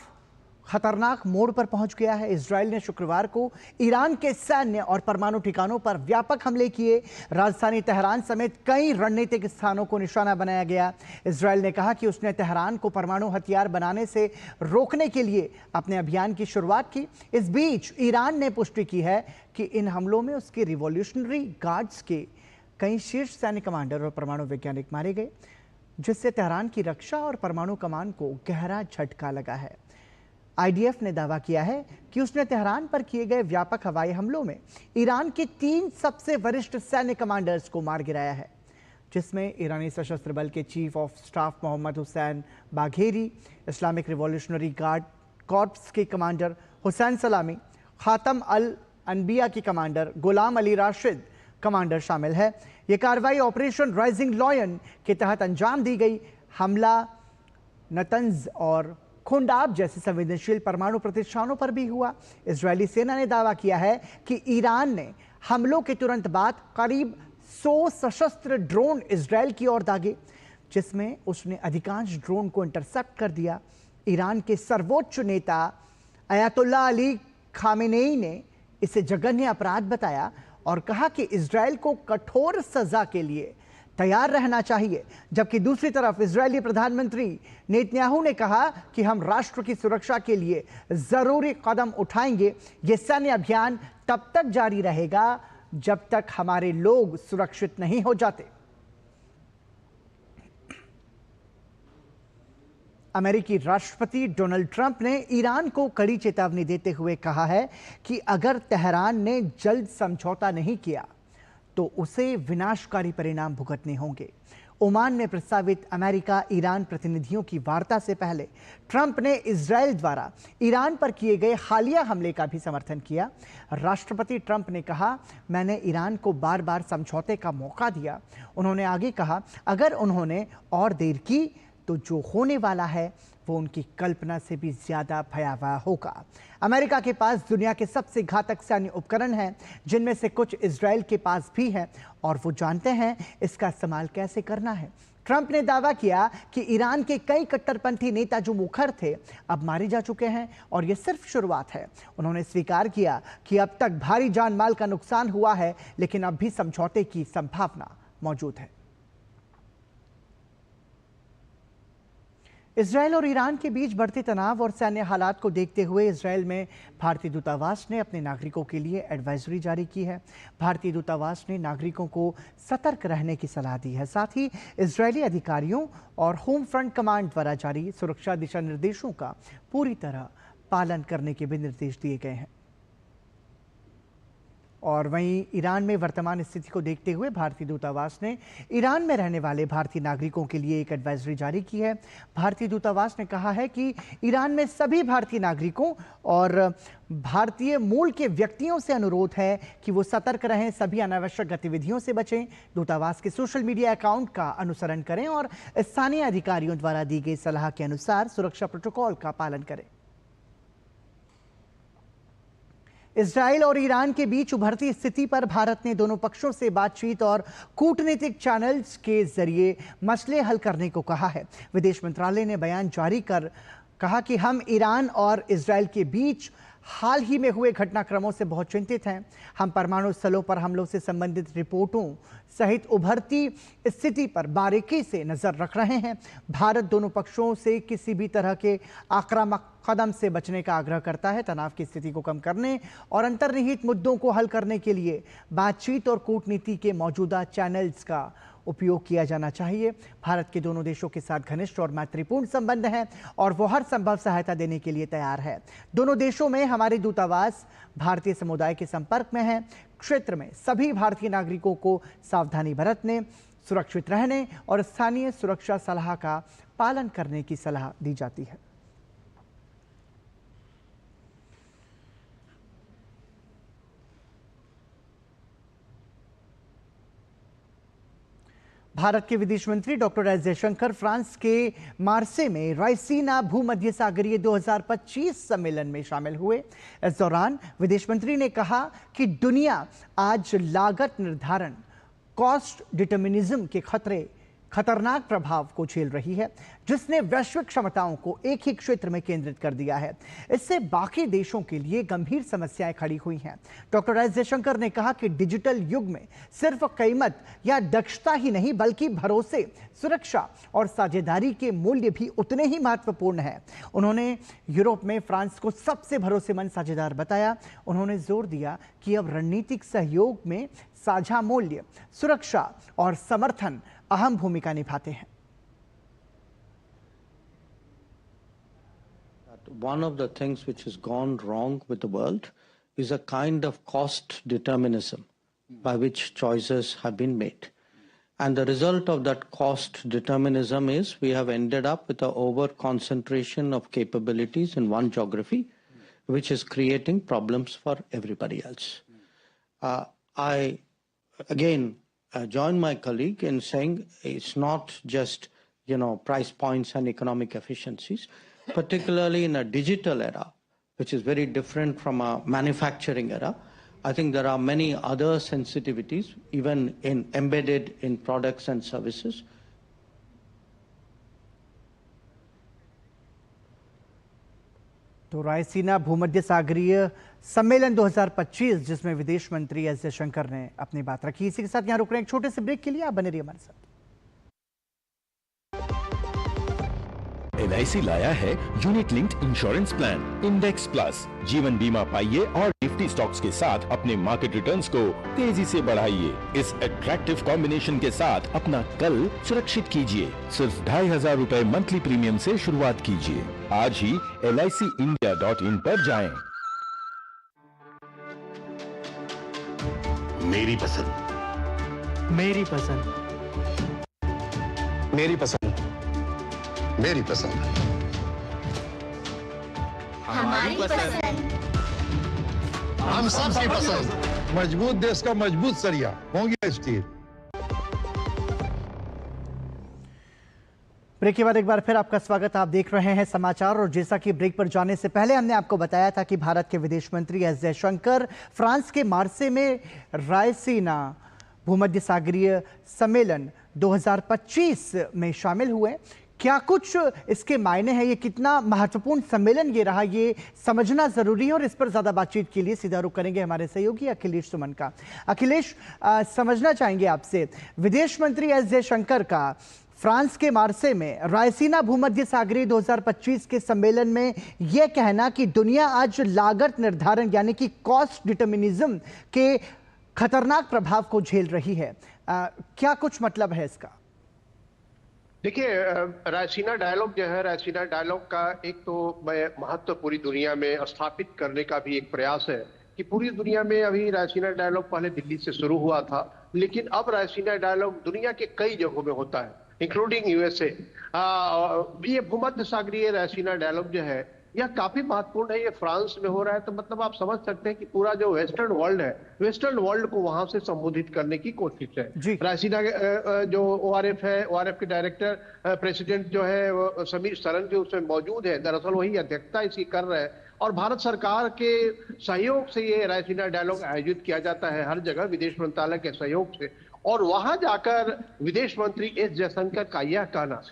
खतरनाक मोड़ पर पहुंच गया है। इजरायल ने शुक्रवार को ईरान के सैन्य और परमाणु ठिकानों पर व्यापक हमले किए। राजधानी तेहरान समेत कई रणनीतिक स्थानों को निशाना बनाया गया। इजरायल ने कहा कि उसने तेहरान को परमाणु हथियार बनाने से रोकने के लिए अपने अभियान की शुरुआत की। इस बीच ईरान ने पुष्टि की है कि इन हमलों में उसके रिवॉल्यूशनरी गार्ड्स के कई शीर्ष सैन्य कमांडर और परमाणु वैज्ञानिक मारे गए, जिससे तेहरान की रक्षा और परमाणु कमान को गहरा झटका लगा है। आईडीएफ ने दावा किया है कि उसने तेहरान पर किए गए व्यापक हवाई हमलों में ईरान के 3 सबसे वरिष्ठ सैन्य कमांडर्स को मार गिराया है, जिसमें ईरानी सशस्त्र बल के chief of staff Mohammad Hossein Bagheri, Islamic Revolutionary Guard Corps के commander Hossein Salami, Khatam al Anbiya के commander Gholam Ali Rashid commander शामिल है। यह कार्रवाई ऑपरेशन राइजिंग लॉयन के तहत अंजाम दी गई। हमला नतंज और खुंडाब जैसे संवेदनशील परमाणु प्रतिष्ठानों पर भी हुआ। इजरायली सेना ने दावा किया है कि ईरान ने हमलों के तुरंत बाद करीब 100 सशस्त्र ड्रोन इजरायल की ओर दागे, जिसमें उसने अधिकांश ड्रोन को इंटरसेप्ट कर दिया। ईरान के सर्वोच्च नेता अयातुल्लाह अली खामेनेई ने इसे जघन्य अपराध बताया और कहा कि इजरायल को कठोर सजा के लिए तैयार रहना चाहिए। जबकि दूसरी तरफ इजरायली प्रधानमंत्री नेतन्याहू ने कहा कि हम राष्ट्र की सुरक्षा के लिए जरूरी कदम उठाएंगे। यह सैन्य अभियान तब तक जारी रहेगा जब तक हमारे लोग सुरक्षित नहीं हो जाते। अमेरिकी राष्ट्रपति डोनाल्ड ट्रंप ने ईरान को कड़ी चेतावनी देते हुए कहा है कि अगर तेहरान ने जल्द समझौता नहीं किया तो उसे विनाशकारी परिणाम भुगतने होंगे। ओमान में प्रस्तावित अमेरिका ईरान प्रतिनिधियों की वार्ता से पहले ट्रंप ने इजरायल द्वारा ईरान पर किए गए हालिया हमले का भी समर्थन किया। राष्ट्रपति ट्रंप ने कहा, मैंने ईरान को बार बार समझौते का मौका दिया। उन्होंने आगे कहा, अगर उन्होंने और देर की तो जो होने वाला है वो उनकी कल्पना से भी ज्यादा भयावह होगा। अमेरिका के पास दुनिया के सबसे घातक सैन्य उपकरण हैं, जिनमें से कुछ इजरायल के पास भी हैं और वो जानते हैं इसका इस्तेमाल कैसे करना है। ट्रंप ने दावा किया कि ईरान के कई कट्टरपंथी नेता जो मुखर थे अब मारे जा चुके हैं और ये सिर्फ शुरुआत है। उन्होंने स्वीकार किया कि अब तक भारी जान माल का नुकसान हुआ है, लेकिन अब भी समझौते की संभावना मौजूद है। इजरायल और ईरान के बीच बढ़ते तनाव और सैन्य हालात को देखते हुए इजरायल में भारतीय दूतावास ने अपने नागरिकों के लिए एडवाइजरी जारी की है। भारतीय दूतावास ने नागरिकों को सतर्क रहने की सलाह दी है। साथ ही इजरायली अधिकारियों और होम फ्रंट कमांड द्वारा जारी सुरक्षा दिशा निर्देशों का पूरी तरह पालन करने के भी निर्देश दिए गए हैं। और वहीं ईरान में वर्तमान स्थिति को देखते हुए भारतीय दूतावास ने ईरान में रहने वाले भारतीय नागरिकों के लिए एक एडवाइजरी जारी की है। भारतीय दूतावास ने कहा है कि ईरान में सभी भारतीय नागरिकों और भारतीय मूल के व्यक्तियों से अनुरोध है कि वो सतर्क रहें, सभी अनावश्यक गतिविधियों से बचें, दूतावास के सोशल मीडिया अकाउंट का अनुसरण करें और स्थानीय अधिकारियों द्वारा दी गई सलाह के अनुसार सुरक्षा प्रोटोकॉल का पालन करें। इजराइल और ईरान के बीच उभरती स्थिति पर भारत ने दोनों पक्षों से बातचीत और कूटनीतिक चैनल्स के जरिए मसले हल करने को कहा है। विदेश मंत्रालय ने बयान जारी कर कहा कि हम ईरान और इजराइल के बीच हाल ही में हुए घटनाक्रमों से बहुत चिंतित हैं। हम परमाणु स्थलों पर हमलों से संबंधित रिपोर्टों सहित उभरती स्थिति पर बारीकी से नजर रख रहे हैं। भारत दोनों पक्षों से किसी भी तरह के आक्रामक कदम से बचने का आग्रह करता है। तनाव की स्थिति को कम करने और अंतर्निहित मुद्दों को हल करने के लिए बातचीत और कूटनीति के मौजूदा चैनल्स का उपयोग किया जाना चाहिए। भारत के दोनों देशों के साथ घनिष्ठ और मैत्रीपूर्ण संबंध हैं और वो हर संभव सहायता देने के लिए तैयार है। दोनों देशों में हमारे दूतावास भारतीय समुदाय के संपर्क में हैं। क्षेत्र में सभी भारतीय नागरिकों को सावधानी बरतने, सुरक्षित रहने और स्थानीय सुरक्षा सलाह का पालन करने की सलाह दी जाती है। भारत के विदेश मंत्री डॉक्टर एस जयशंकर फ्रांस के मार्से में रायसीना भूमध्य सागरीय 2025 सम्मेलन में शामिल हुए। इस दौरान विदेश मंत्री ने कहा कि दुनिया आज लागत निर्धारण, कॉस्ट डिटर्मिनिज्म के खतरनाक प्रभाव को झेल रही है, जिसने वैश्विक क्षमताओं को एक ही क्षेत्र में केंद्रित कर दिया है। इससे बाकी देशों के लिए गंभीर समस्याएं खड़ी हुई हैं। डॉक्टर एस जयशंकर ने कहा कि डिजिटल युग में सिर्फ कीमत या दक्षता ही नहीं बल्कि भरोसे, सुरक्षा और साझेदारी के मूल्य भी उतने ही महत्वपूर्ण हैं। उन्होंने यूरोप में फ्रांस को सबसे भरोसेमंद साझेदार बताया। उन्होंने जोर दिया कि अब रणनीतिक सहयोग में साझा मूल्य, सुरक्षा और समर्थन अहम भूमिका निभाते हैं। One of the things which has gone wrong with the world is a kind of cost determinism by which choices have been made. And the result of that cost determinism is we have ended up with an over concentration of capabilities in one geography, which is creating problems for everybody else. I again join my colleague in saying it's not just, price points and economic efficiencies, particularly in a digital era, which is very different from a manufacturing era. I think there are many other sensitivities, even embedded in products and services. तो रायसीना भूमध्य सागरीय सम्मेलन 2025 जिसमें विदेश मंत्री S Jaishankar ने अपनी बात रखी। इसी के साथ यहाँ रुक रहे हैं एक छोटे से ब्रेक के लिए। आप बने रहिए हमारे साथ। LIC लाया है unit linked insurance plan index plus. जीवन बीमा पाइए और निफ्टी स्टॉक्स के साथ अपने मार्केट रिटर्न्स को तेजी से बढ़ाइए। इस अट्रैक्टिव कॉम्बिनेशन के साथ अपना कल सुरक्षित कीजिए। सिर्फ 2,500 रुपए मंथली प्रीमियम से शुरुआत कीजिए। आज ही LICindia.in पर जाएं। मेरी पसंद, मेरी पसंद, मेरी पसंद, मेरी पसंद, हमारी पसंद, हम सबकी पसंद। मजबूत देश का मजबूत सरिया होंगे स्टील। ब्रेक के बाद एक बार फिर आपका स्वागत। आप देख रहे हैं समाचार और जैसा कि ब्रेक पर जाने से पहले हमने आपको बताया था कि भारत के विदेश मंत्री एस जयशंकर फ्रांस के मार्से में रायसीना भूमध्य सागरीय सम्मेलन 2025 में शामिल हुए। क्या कुछ इसके मायने हैं, ये कितना महत्वपूर्ण सम्मेलन ये रहा, ये समझना जरूरी है और इस पर ज्यादा बातचीत के लिए सीधा रुख करेंगे हमारे सहयोगी अखिलेश सुमन का। अखिलेश, समझना चाहेंगे आपसे विदेश मंत्री एस जयशंकर का फ्रांस के मार्से में रायसीना भूमध्य सागरीय 2025 के सम्मेलन में यह कहना कि दुनिया आज लागत निर्धारण यानी कि कॉस्ट डिटर्मिनिज्म के खतरनाक प्रभाव को झेल रही है, क्या कुछ मतलब है इसका? देखिए, रायसीना डायलॉग जो है, रायसीना डायलॉग का एक तो महत्व पूरी दुनिया में स्थापित करने का भी एक प्रयास है कि पूरी दुनिया में अभी रायसीना डायलॉग पहले दिल्ली से शुरू हुआ था, लेकिन अब रायसीना डायलॉग दुनिया के कई जगहों में होता है, इंक्लूडिंग यूएसए। ये भूमध्य सागरीय रायसीना डायलॉग जो है यह काफी महत्वपूर्ण है। ये फ्रांस में हो रहा है, तो मतलब आप समझ सकते हैं कि पूरा जो वेस्टर्न वर्ल्ड है, वेस्टर्न वर्ल्ड को वहां से संबोधित करने की कोशिश है। रायसीना जो ओआरएफ है, ओआरएफ के डायरेक्टर प्रेसिडेंट जो है वो समीर सरन जो उसमें मौजूद है, दरअसल वही अध्यक्षता इसकी कर रहे हैं। और भारत सरकार के सहयोग से ये रायसीना डायलॉग आयोजित किया जाता है हर जगह, विदेश मंत्रालय के सहयोग से। और वहां जाकर विदेश मंत्री एस जयशंकर का यह कहना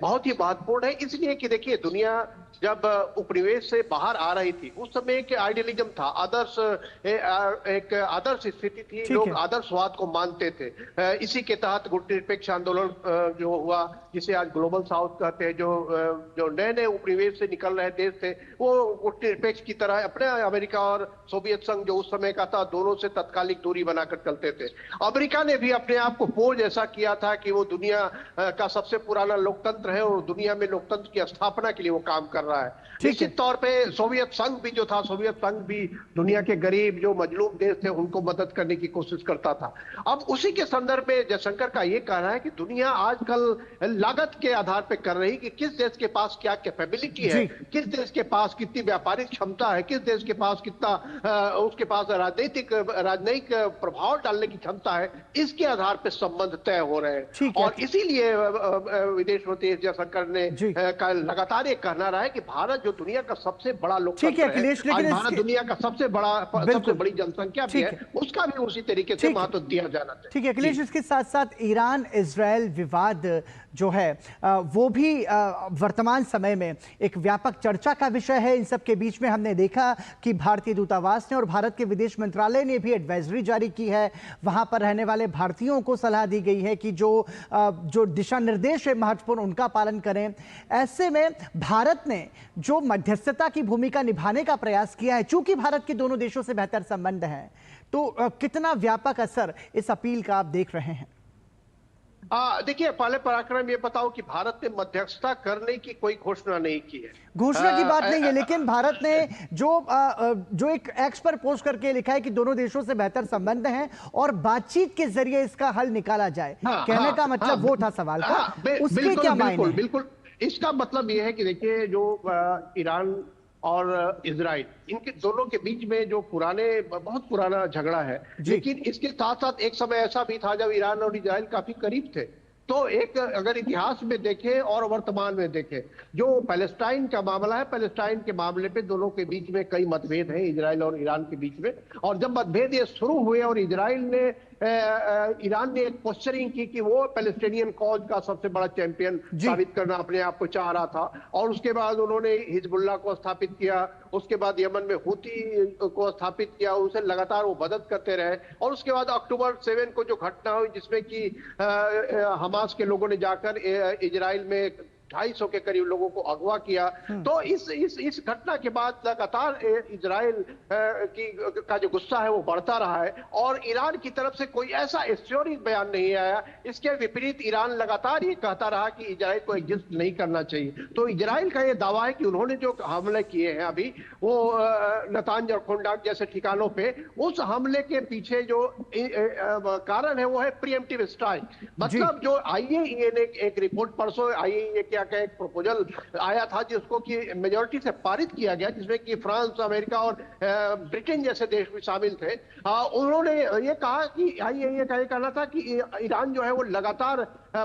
बहुत ही महत्वपूर्ण है, इसलिए कि देखिए दुनिया जब उपनिवेश से बाहर आ रही थी उस समय एक आइडियलिज्म था, एक आदर्श स्थिति थी, लोग आदर्शवाद को मानते थे। इसी के तहत गुटनिरपेक्ष आंदोलन जो हुआ, जिसे आज ग्लोबल साउथ कहते हैं, जो नए नए उपनिवेश से निकल रहे देश थे वो गुटनिरपेक्ष की तरह अपने अमेरिका और सोवियत संघ जो उस समय का था, दोनों से तत्कालिक दूरी बनाकर चलते थे। अमेरिका ने भी अपने आप को पोज ऐसा किया था कि वो दुनिया का सबसे पुराना लोकतंत्र है और दुनिया में लोकतंत्र की स्थापना के लिए वो काम कर रहा है। निश्चित तौर पे सोवियत संघ भी जो था, सोवियत संघ भी दुनिया के गरीब जो मजलूम देश थे उनको मदद करने की कोशिश करता था। अब उसी के संदर्भ में जयशंकर का ये कहना है कि दुनिया आजकल लागत के आधार पर कर रही कि किस देश के पास क्या कैपेबिलिटी है, किस देश के पास कितनी व्यापारिक क्षमता है, किस देश के पास कितना उसके पास राजनयिक प्रभाव डालने की क्षमता है, इसके आधार पर संबंध तय हो रहे हैं। और इसीलिए विदेश मंत्री एस जयशंकर ने लगातार ये कहना रहा है कि भारत जो दुनिया का सबसे बड़ा लोकतंत्र है, आज भारत दुनिया का सबसे बड़ी जनसंख्या भी है, उसका भी उसी तरीके से महत्व दिया जाना चाहिए। ठीक है अखिलेश, इसके साथ साथ ईरान इजराइल विवाद जो है वो भी वर्तमान समय में एक व्यापक चर्चा का विषय है। इन सब के बीच में हमने देखा कि भारतीय दूतावास ने और भारत के विदेश मंत्रालय ने भी एडवाइजरी जारी की है। वहां पर रहने वाले भारतीयों को सलाह दी गई है कि जो दिशा निर्देश है महत्वपूर्ण उनका पालन करें। ऐसे में भारत ने जो मध्यस्थता की भूमिका निभाने का प्रयास किया है, चूंकि भारत के दोनों देशों से बेहतर संबंध हैं, तो कितना व्यापक असर इस अपील का आप देख रहे हैं? देखिए पहले पराक्रम ये बताओ कि भारत ने मध्यस्थता करने की कोई घोषणा नहीं की है। घोषणा की बात नहीं है, लेकिन भारत ने जो एक एक्स पर पोस्ट करके लिखा है कि दोनों देशों से बेहतर संबंध हैं और बातचीत के जरिए इसका हल निकाला जाए। कहने का मतलब वो था सवाल का, उसके क्या मायने? बिल्कुल इसका मतलब ये है कि देखिए जो ईरान और इजराइल, इनके दोनों के बीच में जो बहुत पुराना झगड़ा है, लेकिन इसके साथ साथ एक समय ऐसा भी था जब ईरान और इजराइल काफी करीब थे। तो एक अगर इतिहास में देखें और वर्तमान में देखें, जो पैलेस्टाइन का मामला है, पैलेस्टाइन के मामले पे दोनों के बीच में कई मतभेद हैं, इजराइल और ईरान के बीच में। और जब मतभेद ये शुरू हुए और ईरान ने एक पोस्चरिंग की कि वो पैलेस्टीनियन कॉज का सबसे बड़ा चैंपियन साबित करना अपने आप को चाह रहा था, और उसके बाद उन्होंने हिजबुल्लाह को स्थापित किया, उसके बाद यमन में हुती को स्थापित किया, उनसे लगातार वो मदद करते रहे। और उसके बाद अक्टूबर 7 को जो घटना हुई जिसमें कि हमास के लोगों ने जाकर इजराइल में 250 के करीब लोगों को अगवा किया, तो इस घटना के बाद लगातार इजराइल का जो गुस्सा है वो बढ़ता रहा है और ईरान की तरफ से कोई ऐसा एश्योरिंग बयान नहीं आया। इसके विपरीत ईरान लगातार ये कहता रहा कि इजराइल को एग्जिस्ट नहीं करना चाहिए। तो इजराइल का ये दावा है कि उन्होंने जो हमले किए हैं अभी वो नतांज और खोंडाक जैसे ठिकानों पे, उस हमले के पीछे जो कारण है वो है प्रीएम्प्टिव स्ट्राइक। मतलब जो आईएईए ने एक रिपोर्ट परसों आईएईए का एक प्रपोजल आया था जिसको कि मेजॉरिटी से पारित किया गया, जिसमें कि फ्रांस, अमेरिका और ब्रिटेन जैसे देश भी शामिल थे। उन्होंने ये कहा कि आईएईए का ये कहना था कि ईरान जो है वो लगातार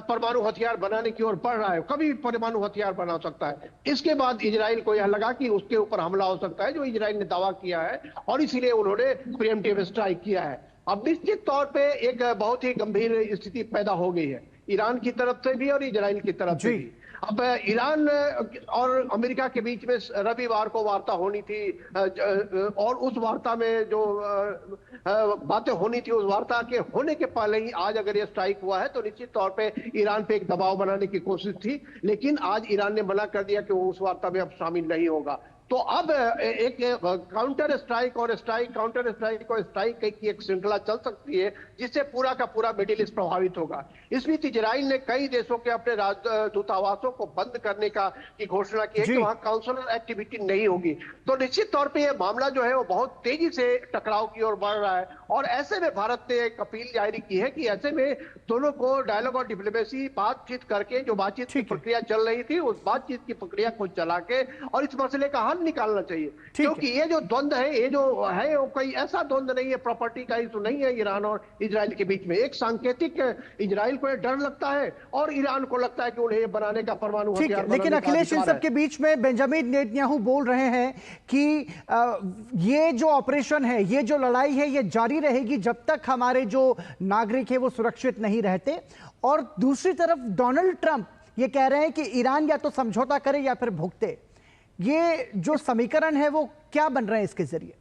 परमाणु हथियार बनाने की ओर बढ़ रहा है, कभी परमाणु हथियार बना सकता है। इसके बाद इजराइल को यह लगा कि उसके ऊपर हमला हो सकता है, जो इजराइल ने दावा किया है, और इसीलिए उन्होंने प्रीएम्प्टिव स्ट्राइक किया है। अब निश्चित तौर पे एक बहुत ही गंभीर स्थिति पैदा हो गई है ईरान की तरफ से भी और इजराइल की तरफ से भी। अब ईरान और अमेरिका के बीच में रविवार को वार्ता होनी थी और उस वार्ता में जो बातें होनी थी, उस वार्ता के होने के पहले ही आज अगर ये स्ट्राइक हुआ है तो निश्चित तौर पे ईरान पे एक दबाव बनाने की कोशिश थी, लेकिन आज ईरान ने मना कर दिया कि वो उस वार्ता में अब शामिल नहीं होगा। तो अब एक काउंटर स्ट्राइक और स्ट्राइक काउंटर स्ट्राइक और स्ट्राइक की एक श्रृंखला चल सकती है, जिससे पूरा का पूरा मिडिल ईस्ट प्रभावित होगा। इस बीच इजराइल ने कई देशों के अपने दूतावासों को बंद करने की घोषणा की है कि वहां काउंसलर एक्टिविटी नहीं होगी। तो निश्चित तौर पे ये मामला जो है वो बहुत तेजी से टकराव की ओर बढ़ रहा है और ऐसे में भारत ने एक अपील जारी की है कि ऐसे में दोनों को डायलॉग और डिप्लोमेसी बातचीत करके जो बातचीत की प्रक्रिया चल रही थी उस बातचीत की प्रक्रिया को चला के और इस मसले का हल निकालना चाहिए, क्योंकि ये जो द्वंद्व है ये जो है वो कोई ऐसा द्वंद्व नहीं है, प्रॉपर्टी का इशू नहीं है ईरान और इजराइल के बीच में। एक सांकेतिक इजराइल को डर लगता है और ईरान को लगता है कि उन्हें बनाने का परमाणु हथियार। लेकिन अखिलेश, इन सबके बीच में बेंजामिन नेतन्याहू बोल रहे हैं कि ये जो ऑपरेशन है, ये जो लड़ाई है, ये जारी रहेगी जब तक हमारे जो नागरिक है वो सुरक्षित नहीं रहते। और दूसरी तरफ डोनाल्ड ट्रंप ये कह रहे हैं कि ईरान या तो समझौता करे या फिर भुगते। ये जो समीकरण है वो क्या बन रहे हैं इसके जरिए?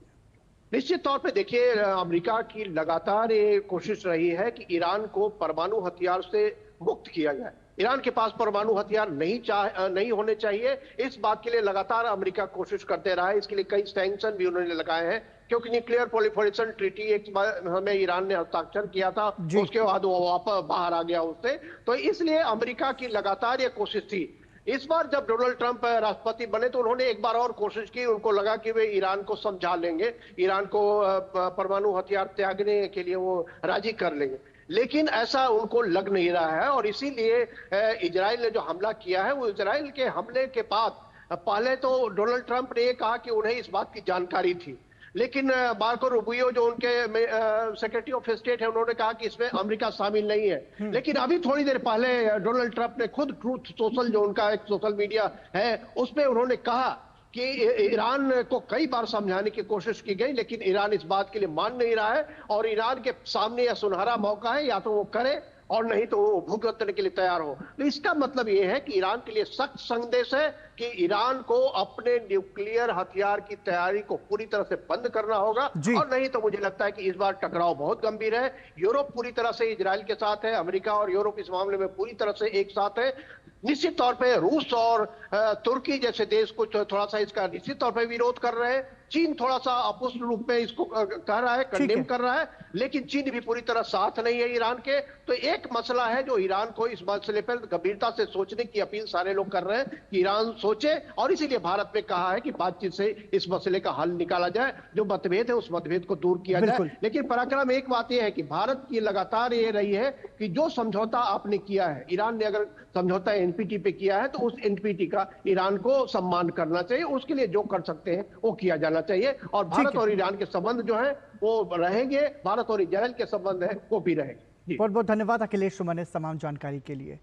निश्चित तौर पे देखिए, अमेरिका की लगातार ये कोशिश रही है कि ईरान को परमाणु हथियार से मुक्त किया जाए। ईरान के पास परमाणु हथियार नहीं होने चाहिए, इस बात के लिए लगातार अमेरिका कोशिश करते रहा है। इसके लिए कई सैंक्शन भी उन्होंने लगाए हैं, क्योंकि न्यूक्लियर प्रोलिफरेशन ट्रीटी एक हमें ईरान ने हस्ताक्षर किया था, उसके बाद वो वापस बाहर आ गया उससे। तो इसलिए अमेरिका की लगातार ये कोशिश थी। इस बार जब डोनाल्ड ट्रंप राष्ट्रपति बने तो उन्होंने एक बार और कोशिश की, उनको लगा कि वे ईरान को समझा लेंगे, ईरान को परमाणु हथियार त्यागने के लिए वो राजी कर लेंगे, लेकिन ऐसा उनको लग नहीं रहा है। और इसीलिए इजराइल ने जो हमला किया है, वो इजराइल के हमले के बाद पहले तो डोनाल्ड ट्रंप ने कहा कि उन्हें इस बात की जानकारी थी, लेकिन मार्को रूबियो जो उनके सेक्रेटरी ऑफ स्टेट है, उन्होंने कहा कि इसमें अमेरिका शामिल नहीं है। लेकिन अभी थोड़ी देर पहले डोनाल्ड ट्रंप ने खुद ट्रूथ सोशल, जो उनका एक सोशल मीडिया है, उसमें उन्होंने कहा कि ईरान को कई बार समझाने की कोशिश की गई, लेकिन ईरान इस बात के लिए मान नहीं रहा है और ईरान के सामने यह सुनहरा मौका है, या तो वो करे और नहीं तो वो भुगतने के लिए तैयार हो। तो इसका मतलब ये है कि ईरान के लिए सख्त संदेश है कि ईरान को अपने न्यूक्लियर हथियार की तैयारी को पूरी तरह से बंद करना होगा, और नहीं तो मुझे लगता है कि इस बार टकराव बहुत गंभीर है। यूरोप पूरी तरह से इजराइल के साथ है, अमेरिका और यूरोप इस मामले में पूरी तरह से एक साथ है। निश्चित तौर पे रूस और तुर्की जैसे देश कुछ थोड़ा सा इसका निश्चित तौर पे विरोध कर रहे हैं। चीन थोड़ा सा अपुष्ट रूप में इसको कह रहा है, कंडेम कर रहा है, लेकिन चीन भी पूरी तरह साथ नहीं है ईरान के। तो एक मसला है जो ईरान को इस मसले पर गंभीरता से सोचने की अपील सारे लोग कर रहे हैं कि ईरान सोचे, और इसीलिए भारत ने कहा है कि बातचीत से इस मसले का हल निकाला जाए, जो मतभेद है उस मतभेद को दूर किया जाए। लेकिन पराक्रम एक बात यह है कि भारत की लगातार ये रही है कि जो समझौता आपने किया है, ईरान ने अगर समझौता एनपीटी पे किया है तो उस एनपीटी का ईरान को सम्मान करना चाहिए, उसके लिए जो कर सकते हैं वो किया जाना चाहिए। और भारत और ईरान के संबंध जो है वो रहेंगे, भारत और इजराइल के संबंध है वो भी रहेंगे। बहुत बहुत धन्यवाद अखिलेश सुमन इस तमाम जानकारी के लिए।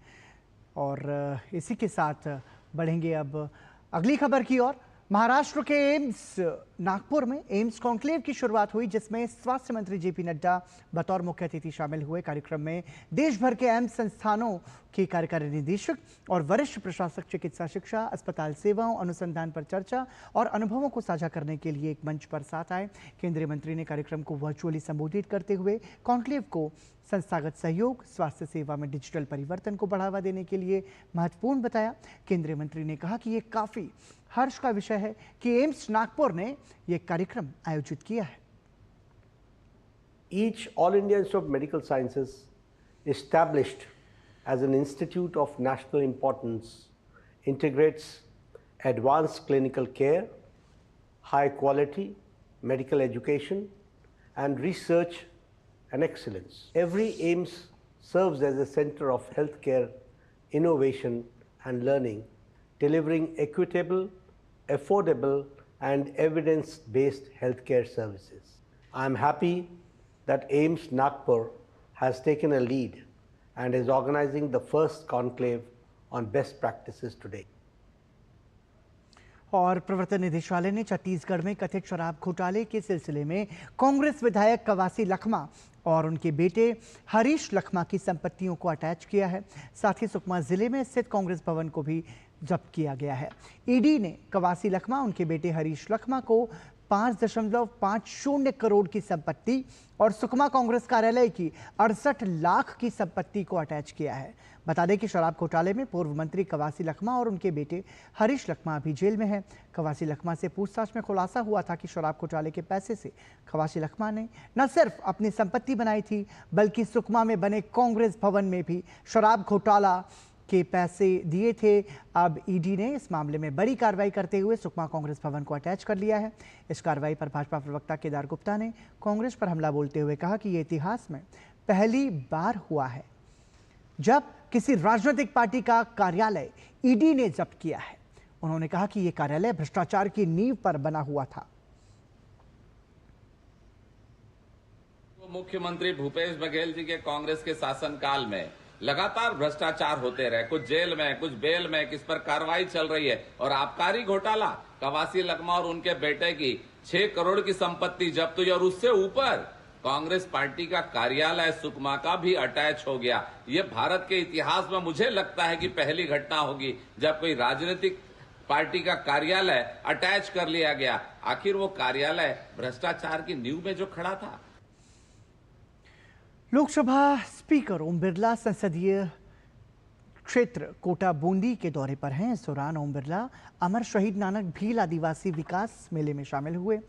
और इसी के साथ बढ़ेंगे अब अगली खबर की ओर। महाराष्ट्र के एम्स नागपुर में एम्स कॉन्क्लेव की शुरुआत हुई, जिसमें स्वास्थ्य मंत्री जेपी नड्डा बतौर मुख्य अतिथि शामिल हुए। कार्यक्रम में देश भर के एम्स संस्थानों के कार्यकारी निदेशक और वरिष्ठ प्रशासक चिकित्सा शिक्षा, अस्पताल सेवाओं, अनुसंधान पर चर्चा और अनुभवों को साझा करने के लिए एक मंच पर साथ आए। केंद्रीय मंत्री ने कार्यक्रम को वर्चुअली संबोधित करते हुए कॉन्क्लेव को संस्थागत सहयोग, स्वास्थ्य सेवा में डिजिटल परिवर्तन को बढ़ावा देने के लिए महत्वपूर्ण बताया। केंद्रीय मंत्री ने कहा कि ये काफी हर्ष का विषय है कि एम्स नागपुर ने यह कार्यक्रम आयोजित किया है। Each All India Institute of Medical Sciences established as an institute of national importance integrates advanced clinical care, high quality medical education and research and excellence. Every AIIMS serves as a center of healthcare innovation and learning, delivering equitable, affordable and evidence-based healthcare services. I am happy that AIIMS Nagpur has taken a lead and is organizing the first conclave on best practices today. और प्रवर्तन निदेशालय ने छत्तीसगढ़ में कथित शराब घोटाले के सिलसिले में कांग्रेस विधायक कवासी लखमा और उनके बेटे हरीश लखमा की संपत्तियों को अटैच किया है। साथ ही सुकमा जिले में स्थित कांग्रेस भवन को भी जब्त किया गया है। ईडी ने कवासी लखमा, उनके बेटे हरीश लखमा को 5.50 करोड़ की संपत्ति और सुकमा कांग्रेस कार्यालय की 68 लाख की संपत्ति को अटैच किया है। बता दें कि शराब घोटाले में पूर्व मंत्री कवासी लखमा और उनके बेटे हरीश लखमा अभी जेल में हैं। कवासी लखमा से पूछताछ में खुलासा हुआ था कि शराब घोटाले के पैसे से कवासी लखमा ने न सिर्फ अपनी संपत्ति बनाई थी, बल्कि सुकमा में बने कांग्रेस भवन में भी शराब घोटाला के पैसे दिए थे। अब ईडी ने इस मामले में बड़ी कार्रवाई करते हुए सुकमा कांग्रेस भवन को अटैच कर लिया है। इस कार्रवाई पर भाजपा प्रवक्ता केदार गुप्ता ने कांग्रेस पर हमला बोलते हुए कहा कि ये इतिहास में पहली बार हुआ है जब किसी राजनीतिक पार्टी का कार्यालय ईडी ने जब्त किया है। उन्होंने कहा कि यह कार्यालय भ्रष्टाचार की नींव पर बना हुआ था। मुख्यमंत्री भूपेश बघेल जी के कांग्रेस के शासनकाल में लगातार भ्रष्टाचार होते रहे, कुछ जेल में, कुछ बेल में, किस पर कार्रवाई चल रही है। और आबकारी घोटाला, कवासी लखमा और उनके बेटे की 6 करोड़ की संपत्ति जब्त हुई और उससे ऊपर कांग्रेस पार्टी का कार्यालय सुकमा का भी अटैच हो गया। ये भारत के इतिहास में मुझे लगता है कि पहली घटना होगी जब कोई राजनीतिक पार्टी का कार्यालय अटैच कर लिया गया। आखिर वो कार्यालय भ्रष्टाचार की नींव में जो खड़ा था। लोकसभा स्पीकर ओम बिरला संसदीय क्षेत्र कोटा बूंदी के दौरे पर हैं। इस दौरान ओम बिरला अमर शहीद नानक भील आदिवासी विकास मेले में शामिल हुए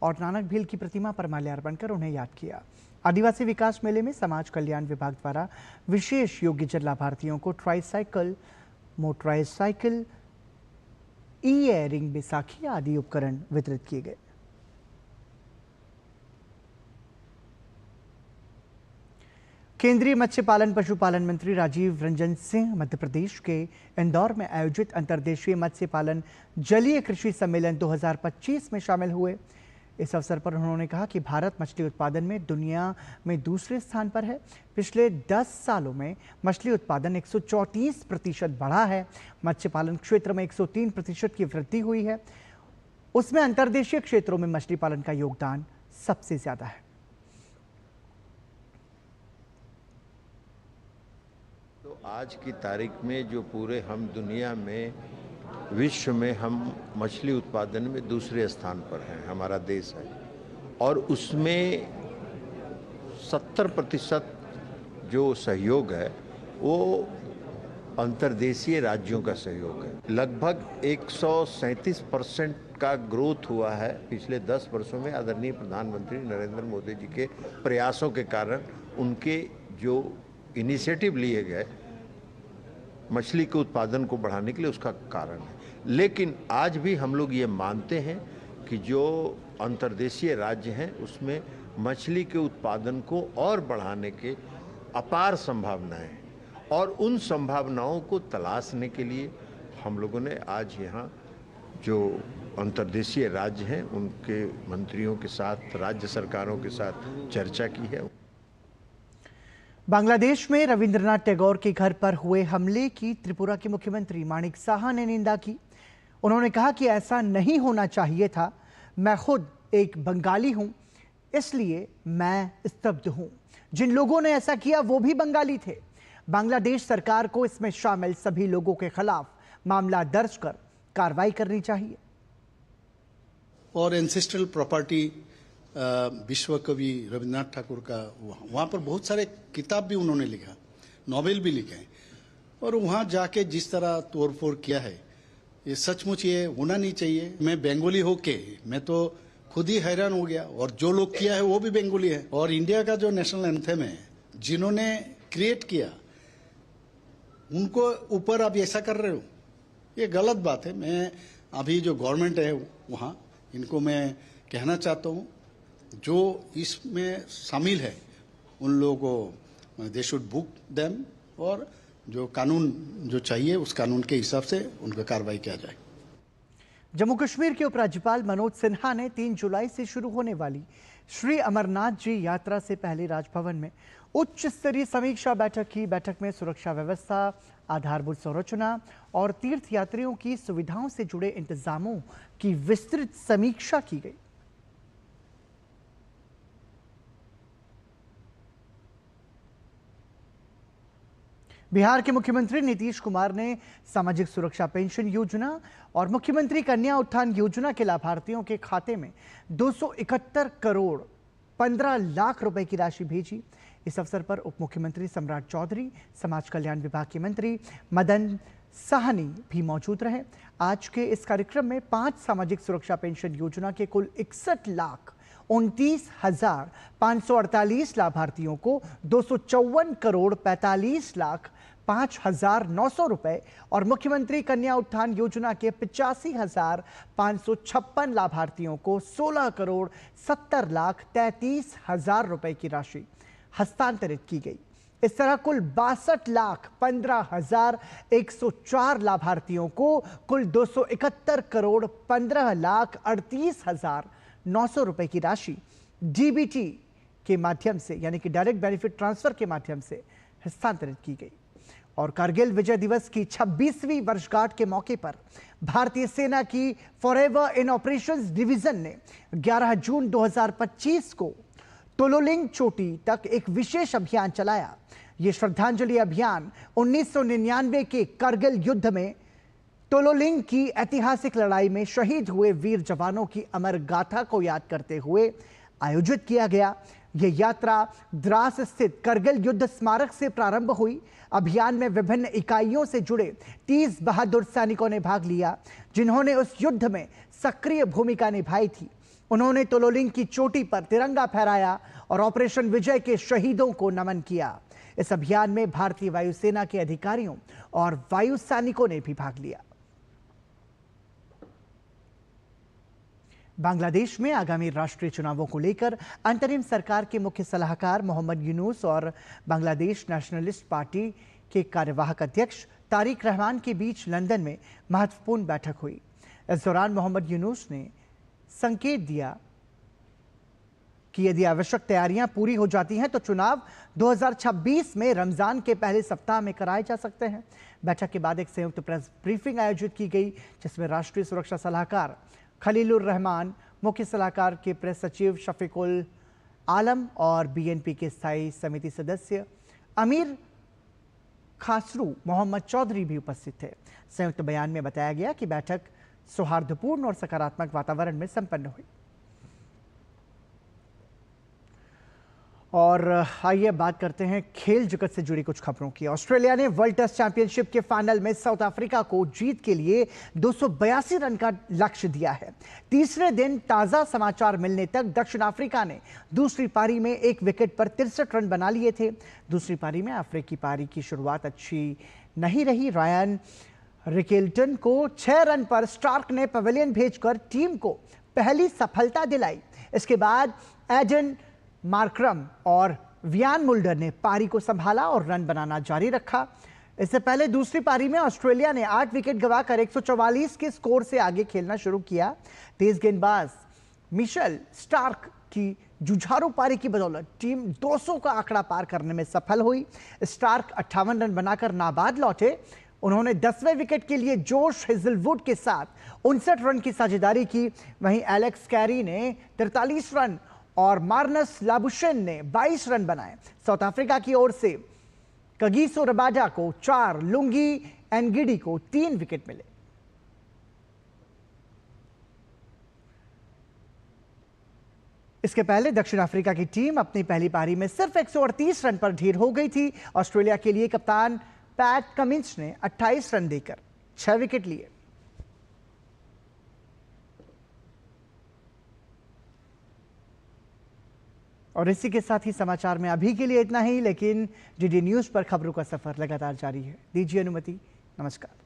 और नानक भील की प्रतिमा पर माल्यार्पण कर उन्हें याद किया। आदिवासी विकास मेले में समाज कल्याण विभाग द्वारा विशेष योग्यजन लाभार्थियों को ट्राईसाइकिल, मोटराइज साइकिल, ई-एयरिंग बैसाखी आदि उपकरण वितरित किए गए। केंद्रीय मत्स्य पालन पशुपालन मंत्री राजीव रंजन सिंह मध्य प्रदेश के इंदौर में आयोजित अंतर्देशीय मत्स्य पालन जलीय कृषि सम्मेलन 2025 में शामिल हुए। इस अवसर पर उन्होंने कहा कि भारत मछली उत्पादन में दुनिया में दूसरे स्थान पर है। पिछले 10 सालों में मछली उत्पादन 134% बढ़ा है। मत्स्य पालन क्षेत्र में 103% की वृद्धि हुई है। उसमें अंतर्देशीय क्षेत्रों में मछली पालन का योगदान सबसे ज्यादा है। आज की तारीख में जो पूरे हम दुनिया में, विश्व में हम मछली उत्पादन में दूसरे स्थान पर हैं, हमारा देश है। और उसमें 70% जो सहयोग है वो अंतर्देशीय राज्यों का सहयोग है। लगभग 137% का ग्रोथ हुआ है पिछले 10 वर्षों में आदरणीय प्रधानमंत्री नरेंद्र मोदी जी के प्रयासों के कारण। उनके जो इनिशिएटिव लिए गए मछली के उत्पादन को बढ़ाने के लिए, उसका कारण है। लेकिन आज भी हम लोग ये मानते हैं कि जो अंतर्देशीय राज्य हैं उसमें मछली के उत्पादन को और बढ़ाने के अपार संभावनाएं हैं। और उन संभावनाओं को तलाशने के लिए हम लोगों ने आज यहाँ जो अंतर्देशीय राज्य हैं उनके मंत्रियों के साथ, राज्य सरकारों के साथ चर्चा की है। बांग्लादेश में रविंद्रनाथ टैगोर के घर पर हुए हमले की त्रिपुरा के मुख्यमंत्री माणिक साहा ने निंदा की। उन्होंने कहा कि ऐसा नहीं होना चाहिए था। मैं खुद एक बंगाली हूं, इसलिए मैं स्तब्ध हूं। जिन लोगों ने ऐसा किया वो भी बंगाली थे। बांग्लादेश सरकार को इसमें शामिल सभी लोगों के खिलाफ मामला दर्ज कर कार्रवाई करनी चाहिए। और एंसेस्ट्रल प्रॉपर्टी विश्व कवि रविन्द्रनाथ ठाकुर का वहाँ पर बहुत सारे किताब भी उन्होंने लिखा, नॉवेल भी लिखे हैं। और वहाँ जाके जिस तरह तोड़फोड़ किया है, ये सचमुच ये होना नहीं चाहिए। मैं बंगाली होके मैं तो खुद ही हैरान हो गया। और जो लोग किया है वो भी बंगाली है। और इंडिया का जो नेशनल एंथम है, जिन्होंने क्रिएट किया उनको ऊपर आप ऐसा कर रहे हो, ये गलत बात है। मैं अभी जो गवर्नमेंट है वहाँ, इनको मैं कहना चाहता हूँ जो इसमें शामिल है उन लोगों को दे शुड बुक देम, और जो कानून जो चाहिए उस कानून के हिसाब से उनका कार्रवाई किया जाए। जम्मू कश्मीर के उपराज्यपाल मनोज सिन्हा ने 3 जुलाई से शुरू होने वाली श्री अमरनाथ जी यात्रा से पहले राजभवन में उच्च स्तरीय समीक्षा बैठक की। बैठक में सुरक्षा व्यवस्था, आधारभूत संरचना और तीर्थयात्रियों की सुविधाओं से जुड़े इंतजामों की विस्तृत समीक्षा की गई। बिहार के मुख्यमंत्री नीतीश कुमार ने सामाजिक सुरक्षा पेंशन योजना और मुख्यमंत्री कन्या उत्थान योजना के लाभार्थियों के खाते में 271 करोड़ 15 लाख रुपए की राशि भेजी। इस अवसर पर उप मुख्यमंत्री सम्राट चौधरी, समाज कल्याण विभाग के मंत्री मदन साहनी भी मौजूद रहे। आज के इस कार्यक्रम में 5 सामाजिक सुरक्षा पेंशन योजना के कुल 61,29,548 लाभार्थियों को 254 करोड़ 45 लाख 5,900 रुपए और मुख्यमंत्री कन्या उत्थान योजना के 85,556 लाभार्थियों को 16 करोड़ 70 लाख 33,000 रुपए की राशि हस्तांतरित की गई। इस तरह कुल 62,15,104 लाभार्थियों को कुल 271 करोड़ 15 लाख 38,900 रुपए की राशि डीबीटी के माध्यम से यानी कि डायरेक्ट बेनिफिट ट्रांसफर के माध्यम से हस्तांतरित की गई। और कारगिल विजय दिवस की 26वीं वर्षगांठ के मौके पर भारतीय सेना की फॉरएवर इन ऑपरेशंस डिवीजन ने 11 जून 2025 को तोलोलिंग चोटी तक एक विशेष अभियान चलाया। ये श्रद्धांजलि अभियान 1999 के कारगिल युद्ध में तोलोलिंग की ऐतिहासिक लड़ाई में शहीद हुए वीर जवानों की अमर गाथा को याद करते हुए आयोजित किया गया। यह यात्रा द्रास स्थित कारगिल युद्ध स्मारक से प्रारंभ हुई। अभियान में विभिन्न इकाइयों से जुड़े 30 बहादुर सैनिकों ने भाग लिया, जिन्होंने उस युद्ध में सक्रिय भूमिका निभाई थी। उन्होंने तोलोलिंग की चोटी पर तिरंगा फहराया और ऑपरेशन विजय के शहीदों को नमन किया। इस अभियान में भारतीय वायुसेना के अधिकारियों और वायु सैनिकों ने भी भाग लिया। बांग्लादेश में आगामी राष्ट्रीय चुनावों को लेकर अंतरिम सरकार के मुख्य सलाहकार मोहम्मद यूनुस और बांग्लादेश नेशनलिस्ट पार्टी के कार्यवाहक अध्यक्ष तारिक रहमान के बीच लंदन में महत्वपूर्ण बैठक हुई। इस दौरान मोहम्मद यूनुस ने संकेत दिया कि यदि आवश्यक तैयारियां पूरी हो जाती हैं तो चुनाव 2026 में रमजान के पहले सप्ताह में कराए जा सकते हैं। बैठक के बाद एक संयुक्त प्रेस ब्रीफिंग आयोजित की गई, जिसमें राष्ट्रीय सुरक्षा सलाहकार खलीलुर रहमान, मुख्य सलाहकार के प्रेस सचिव शफीकुल आलम और बीएनपी के स्थायी समिति सदस्य अमीर खासरू मोहम्मद चौधरी भी उपस्थित थे। संयुक्त बयान में बताया गया कि बैठक सौहार्दपूर्ण और सकारात्मक वातावरण में संपन्न हुई। और आइए बात करते हैं खेल जगत से जुड़ी कुछ खबरों की। ऑस्ट्रेलिया ने वर्ल्ड टेस्ट चैंपियनशिप के फाइनल में साउथ अफ्रीका को जीत के लिए 282 रन का लक्ष्य दिया है। तीसरे दिन ताजा समाचार मिलने तक दक्षिण अफ्रीका ने दूसरी पारी में 1 विकेट पर 63 रन बना लिए थे। दूसरी पारी में अफ्रीकी पारी की शुरुआत अच्छी नहीं रही। रायन रिकेल्टन को 6 रन पर स्टार्क ने पवेलियन भेजकर टीम को पहली सफलता दिलाई। इसके बाद एडन मार्क्रम और वियान मुल्डर ने पारी को संभाला और रन बनाना जारी रखा। इससे पहले दूसरी पारी में ऑस्ट्रेलिया ने 8 विकेट गंवाकर 144 के स्कोर से आगे खेलना शुरू किया। तेज गेंदबाज मिशेल स्टार्क की जुझारू पारी की बदौलत टीम 200 का आंकड़ा पार करने में सफल हुई। स्टार्क 58 रन बनाकर नाबाद लौटे। उन्होंने 10वें विकेट के लिए जोश हेजलवुड के साथ 59 रन की साझेदारी की। वहीं एलेक्स कैरी ने 43 रन और मार्नस लाबुशेन ने 22 रन बनाए। साउथ अफ्रीका की ओर से कगिसो रबाडा को 4, लुंगी एनगिडी को 3 विकेट मिले। इसके पहले दक्षिण अफ्रीका की टीम अपनी पहली पारी में सिर्फ 138 रन पर ढेर हो गई थी। ऑस्ट्रेलिया के लिए कप्तान पैट कमिंस ने 28 रन देकर 6 विकेट लिए। और इसी के साथ ही समाचार में अभी के लिए इतना ही, लेकिन डीडी न्यूज़ पर खबरों का सफर लगातार जारी है। दीजिए अनुमति। नमस्कार।